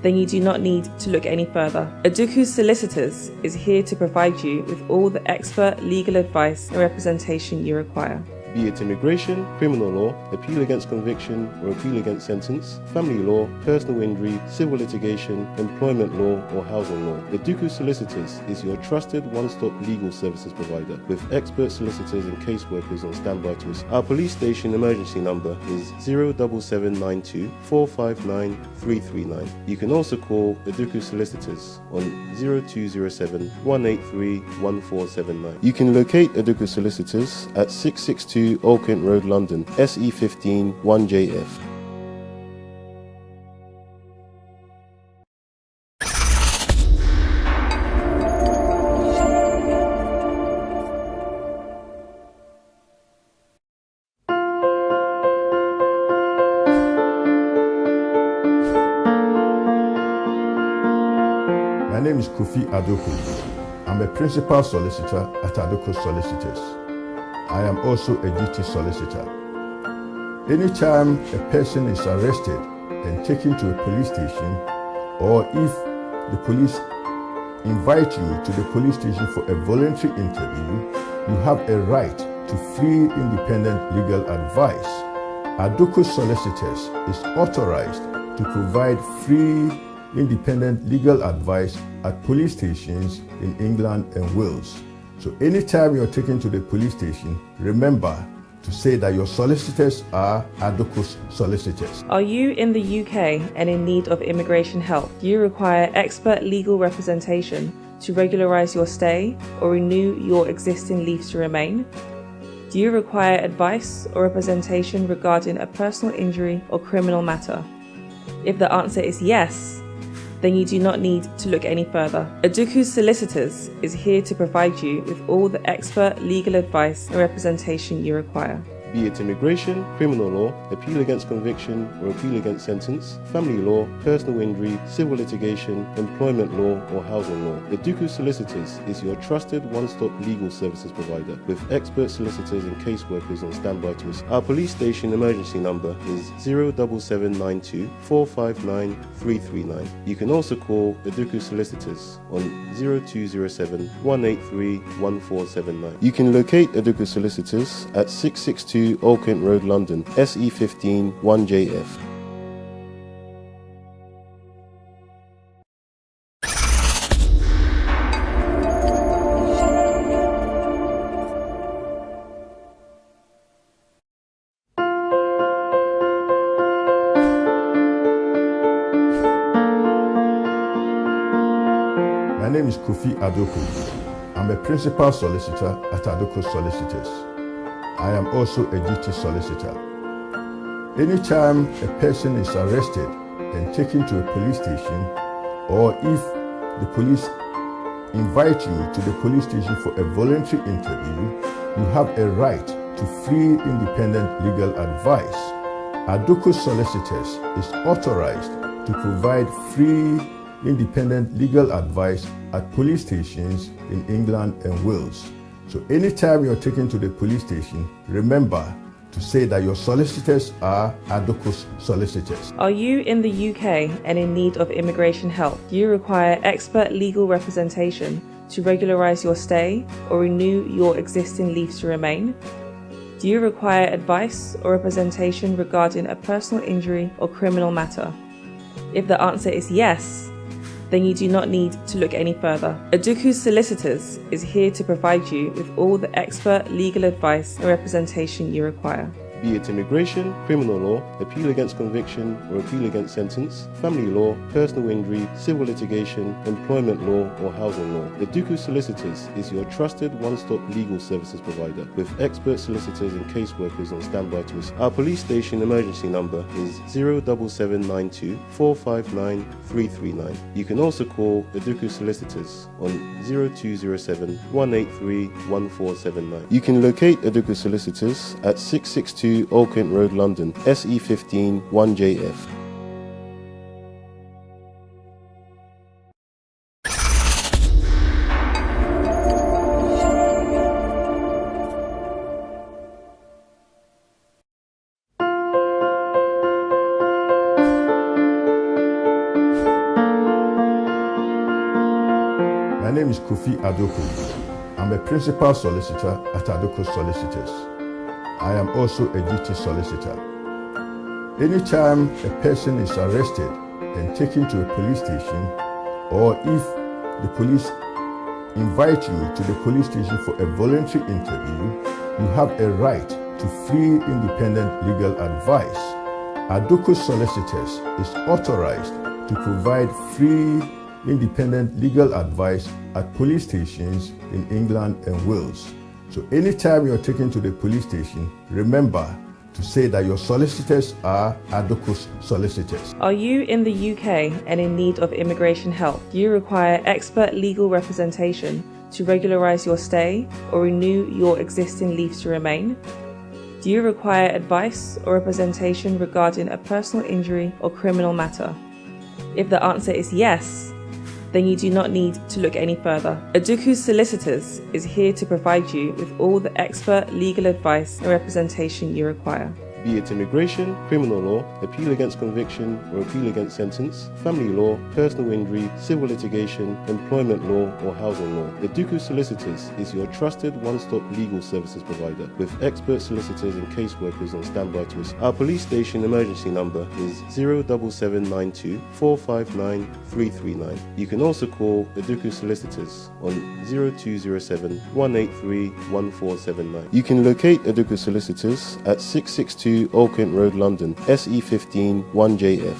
then you do not need to look any further. Aduko Solicitors is here to provide you with all the expert legal advice and representation you require. Be it immigration, criminal law, appeal against conviction or appeal against sentence, family law, personal injury, civil litigation, employment law or housing law. Aduko Solicitors is your trusted one-stop legal services provider with expert solicitors and caseworkers on standby to assist. Our police station emergency number is 07792 459 339. You can also call Aduko Solicitors on 0207 183 1479. You can locate Aduko Solicitors at 662 Old Kent Road, London, SE15 1JF. My name is Kofi Adoku. I'm a principal solicitor at Aduko Solicitors. I am also a duty solicitor. Anytime a person is arrested and taken to a police station, or if the police invite you to the police station for a voluntary interview, you have a right to free independent legal advice. Aduko Solicitors is authorized to provide free independent legal advice at police stations in England and Wales. So anytime you're taken to the police station, remember to say that your solicitors are Aduko Solicitors. Are you in the UK and in need of immigration help? Do you require expert legal representation to regularise your stay or renew your existing leave to remain? Do you require advice or representation regarding a personal injury or criminal matter? If the answer is yes, then you do not need to look any further. Aduko Solicitors is here to provide you with all the expert legal advice and representation you require. be it immigration, criminal law, appeal against conviction or appeal against sentence, family law, personal injury, civil litigation, employment law, or housing law. Eduku Solicitors is your trusted one-stop legal services provider with expert solicitors and caseworkers on standby to assist. Our police station emergency number is 07792 459 339. You can also call Eduku Solicitors on 0207 183 1479. You can locate Eduku Solicitors at 662 Old Kent Road, London, SE15 1JF. My name is Kofi Adoku. I'm a principal solicitor at Adoko Solicitors. I am also a duty solicitor. Anytime a person is arrested and taken to a police station, or if the police invite you to the police station for a voluntary interview, you have a right to free independent legal advice. Adoko Solicitors is authorized to provide free independent legal advice at police stations in England and Wales. So anytime you're taken to the police station, remember to say that your solicitors are Adoko Solicitors. Are you in the UK and in need of immigration help? Do you require expert legal representation to regularise your stay or renew your existing leave to remain? Do you require advice or representation regarding a personal injury or criminal matter? If the answer is yes, then you do not need to look any further. Eduku Solicitors is here to provide you with all the expert legal advice and representation you require. Be it immigration, criminal law, appeal against conviction or appeal against sentence, family law, personal injury, civil litigation, employment law, or housing law. Eduku Solicitors is your trusted one-stop legal services provider with expert solicitors and caseworkers on standby to assist. Our police station emergency number is 07792 459 339. You can also call Eduku Solicitors on 0207 183 1479. You can locate Eduku Solicitors at 662 Old Kent Road, London, SE15 1JF. My name is Kofi Adoku. I'm a principal solicitor at Adoko Solicitors. I am also a duty solicitor. Anytime a person is arrested and taken to a police station, or if the police invite you to the police station for a voluntary interview, you have a right to free independent legal advice. Adoko Solicitors is authorized to provide free independent legal advice at police stations in England and Wales. So anytime you're taken to the police station, remember to say that your solicitors are Adoko Solicitors. Are you in the UK and in need of immigration help? Do you require expert legal representation to regularise your stay or renew your existing leave to remain? Do you require advice or representation regarding a personal injury or criminal matter? If the answer is yes, then you do not need to look any further. Eduku Solicitors is here to provide you with all the expert legal advice and representation you require. Be it immigration, criminal law, appeal against conviction or appeal against sentence, family law, personal injury, civil litigation, employment law, or housing law. Eduku Solicitors is your trusted one-stop legal services provider with expert solicitors and caseworkers on standby to assist. Our police station emergency number is 07792 459 339. You can also call Eduku Solicitors on 0207 183 1479. You can locate Eduku Solicitors at 662 Old Kent Road, London, SE15 1JF.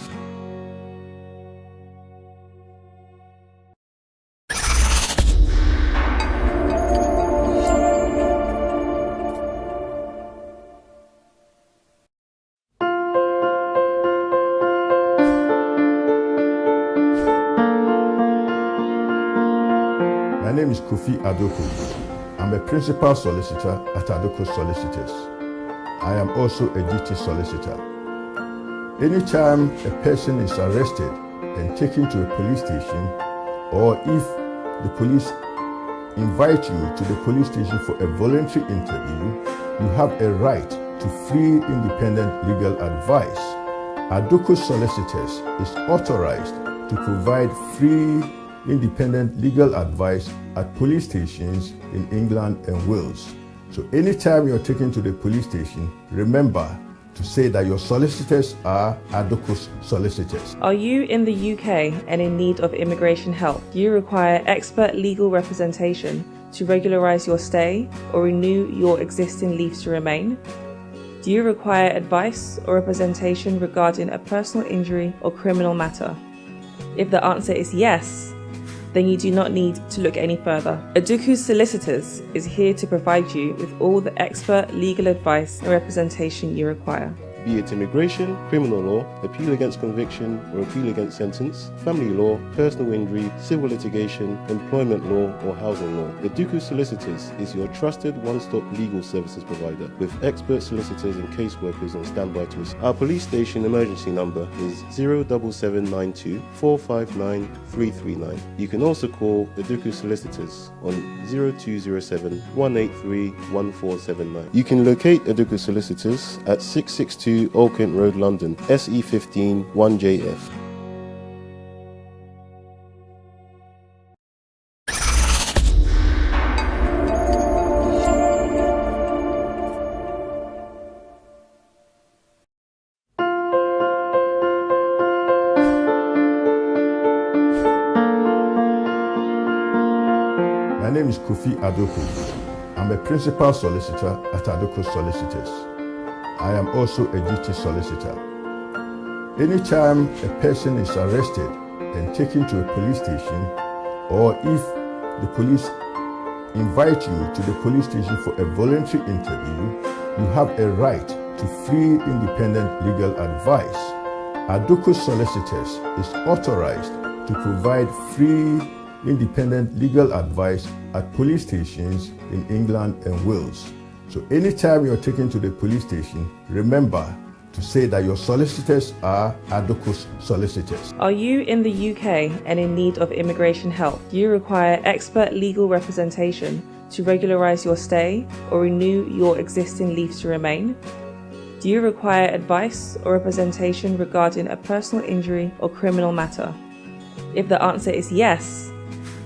My name is Kofi Adoku. I'm a principal solicitor at Adoko Solicitors. I am also a duty solicitor. Anytime a person is arrested and taken to a police station, or if the police invite you to the police station for a voluntary interview, you have a right to free independent legal advice. Aduko Solicitors is authorized to provide free independent legal advice at police stations in England and Wales. So anytime you're taken to the police station, remember to say that your solicitors are Aduko Solicitors. Are you in the UK and in need of immigration help? Do you require expert legal representation to regularise your stay or renew your existing leave to remain? Do you require advice or representation regarding a personal injury or criminal matter? If the answer is yes, then you do not need to look any further. Aduko Solicitors is here to provide you with all the expert legal advice and representation you require. Be it immigration, criminal law, appeal against conviction or appeal against sentence, family law, personal injury, civil litigation, employment law or housing law. Aduko Solicitors is your trusted one-stop legal services provider with expert solicitors and caseworkers on standby to assist. Our police station emergency number is 07792 459 339. You can also call Aduko Solicitors on 0207 183 1479. You can locate Aduko Solicitors at 662 Old Kent Road, London, SE15 1JF. My name is Kofi Aduko. I'm a principal solicitor at Aduko Solicitors. I am also a duty solicitor. Anytime a person is arrested and taken to a police station, or if the police invite you to the police station for a voluntary interview, you have a right to free independent legal advice. Aduko Solicitors is authorized to provide free independent legal advice at police stations in England and Wales. So anytime you're taken to the police station, remember to say that your solicitors are Aduko Solicitors. Are you in the UK and in need of immigration help? Do you require expert legal representation to regularise your stay or renew your existing leave to remain? Do you require advice or representation regarding a personal injury or criminal matter? If the answer is yes,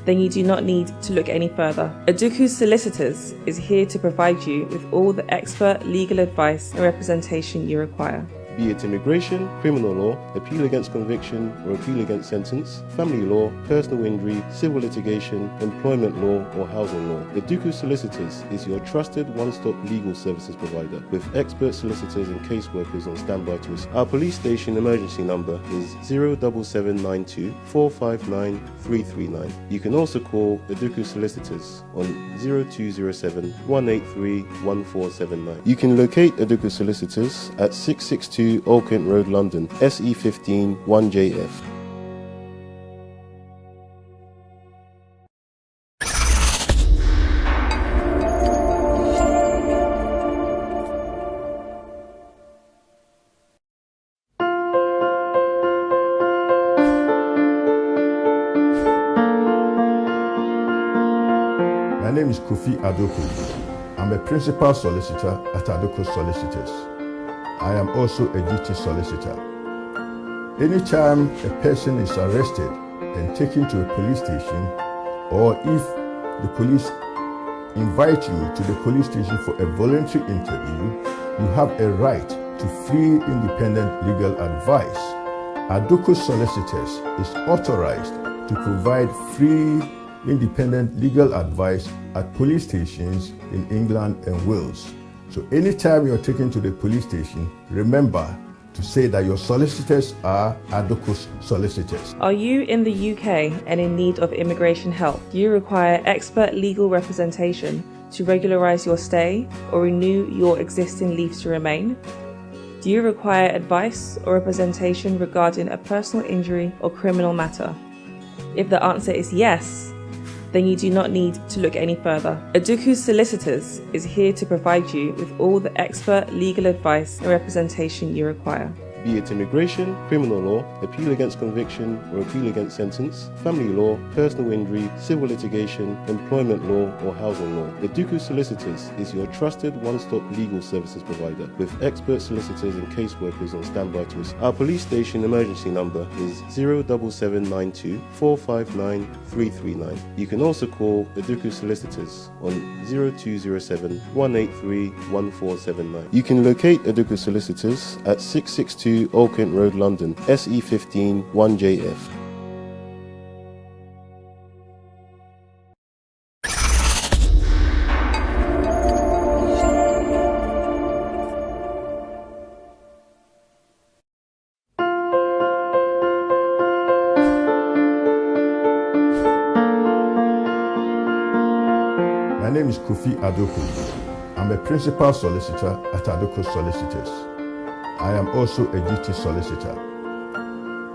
then you do not need to look any further. Aduko Solicitors is here to provide you with all the expert legal advice and representation you require. Be it immigration, criminal law, appeal against conviction or appeal against sentence, family law, personal injury, civil litigation, employment law or housing law. Aduko Solicitors is your trusted one-stop legal services provider with expert solicitors and caseworkers on standby to assist. Our police station emergency number is 07792 459 339. You can also call Aduko Solicitors on 0207 183 1479. You can locate Aduko Solicitors at 662 Old Kent Road, London, SE15 1JF. My name is Kofi Aduko. I'm a principal solicitor at Aduko Solicitors. I am also a duty solicitor. Anytime a person is arrested and taken to a police station, or if the police invite you to the police station for a voluntary interview, you have a right to free independent legal advice. Aduko Solicitors is authorized to provide free independent legal advice at police stations in England and Wales. So anytime you're taken to the police station, remember to say that your solicitors are Aduko Solicitors. Are you in the UK and in need of immigration help? Do you require expert legal representation to regularise your stay or renew your existing leave to remain? Do you require advice or representation regarding a personal injury or criminal matter? If the answer is yes, then you do not need to look any further. Aduku Solicitors is here to provide you with all the expert legal advice and representation you require. Be it immigration, criminal law, appeal against conviction or appeal against sentence, family law, personal injury, civil litigation, employment law or housing law. Aduku Solicitors is your trusted one-stop legal services provider with expert solicitors and caseworkers on standby to assist. Our police station emergency number is 07792 459 339. You can also call Aduku Solicitors on 0207 183 1479. You can locate Aduku Solicitors at 662 Old Kent Road, London, SE15 1JF. My name is Kofi Adoku. I'm a principal solicitor at Adoku Solicitors. I am also a duty solicitor.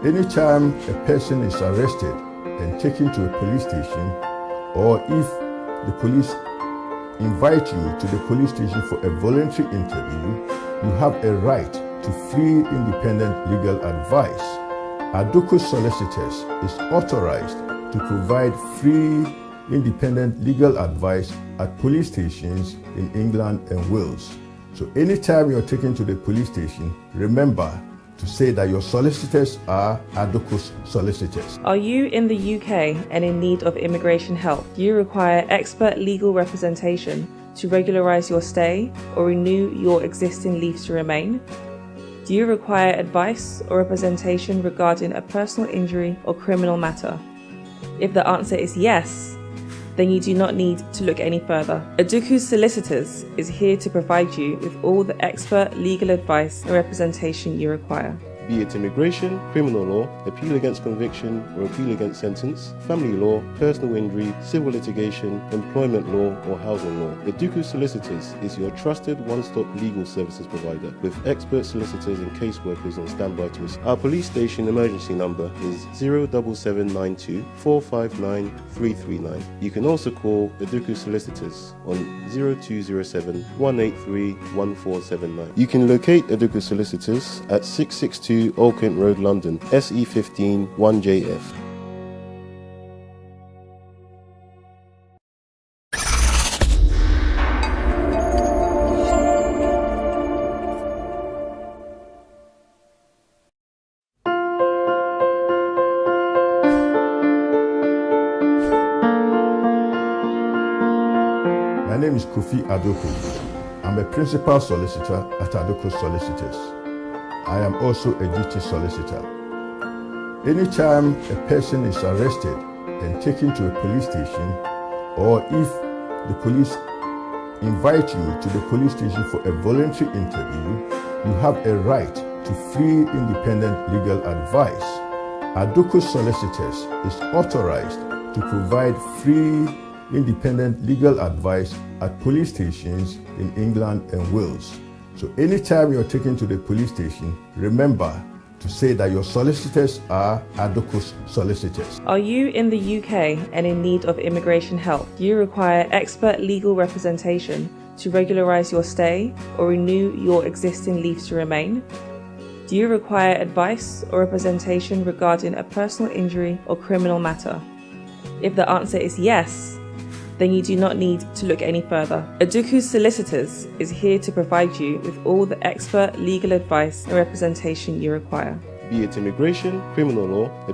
Anytime a person is arrested and taken to a police station, or if the police invite you to the police station for a voluntary interview, you have a right to free independent legal advice. Adoku Solicitors is authorized to provide free independent legal advice at police stations in England and Wales. So anytime you're taken to the police station, remember to say that your solicitors are Adoku Solicitors. Are you in the UK and in need of immigration help? Do you require expert legal representation to regularise your stay or renew your existing leave to remain? Do you require advice or representation regarding a personal injury or criminal matter? If the answer is yes, then you do not need to look any further. Aduku Solicitors is here to provide you with all the expert legal advice and representation you require. Be it immigration, criminal law, appeal against conviction or appeal against sentence, family law, personal injury, civil litigation, employment law or housing law. Aduku Solicitors is your trusted one-stop legal services provider with expert solicitors and caseworkers on standby to assist. Our police station emergency number is 07792 459 339. You can also call Aduku Solicitors on 0207 183 1479. You can locate Aduku Solicitors at 662 Old Kent Road, London, SE15 1JF. My name is Kofi Adoku. I'm a principal solicitor at Adoku Solicitors. I am also a duty solicitor. Anytime a person is arrested and taken to a police station, or if the police invite you to the police station for a voluntary interview, you have a right to free independent legal advice. Adoku Solicitors is authorized to provide free independent legal advice at police stations in England and Wales. So anytime you're taken to the police station, remember to say that your solicitors are Adoku Solicitors. Are you in the UK and in need of immigration help? Do you require expert legal representation to regularise your stay or renew your existing leave to remain? Do you require advice or representation regarding a personal injury or criminal matter? If the answer is yes, then you do not need to look any further. Aduku Solicitors is here to provide you with all the expert legal advice and representation you require. Be it immigration, criminal law, appeal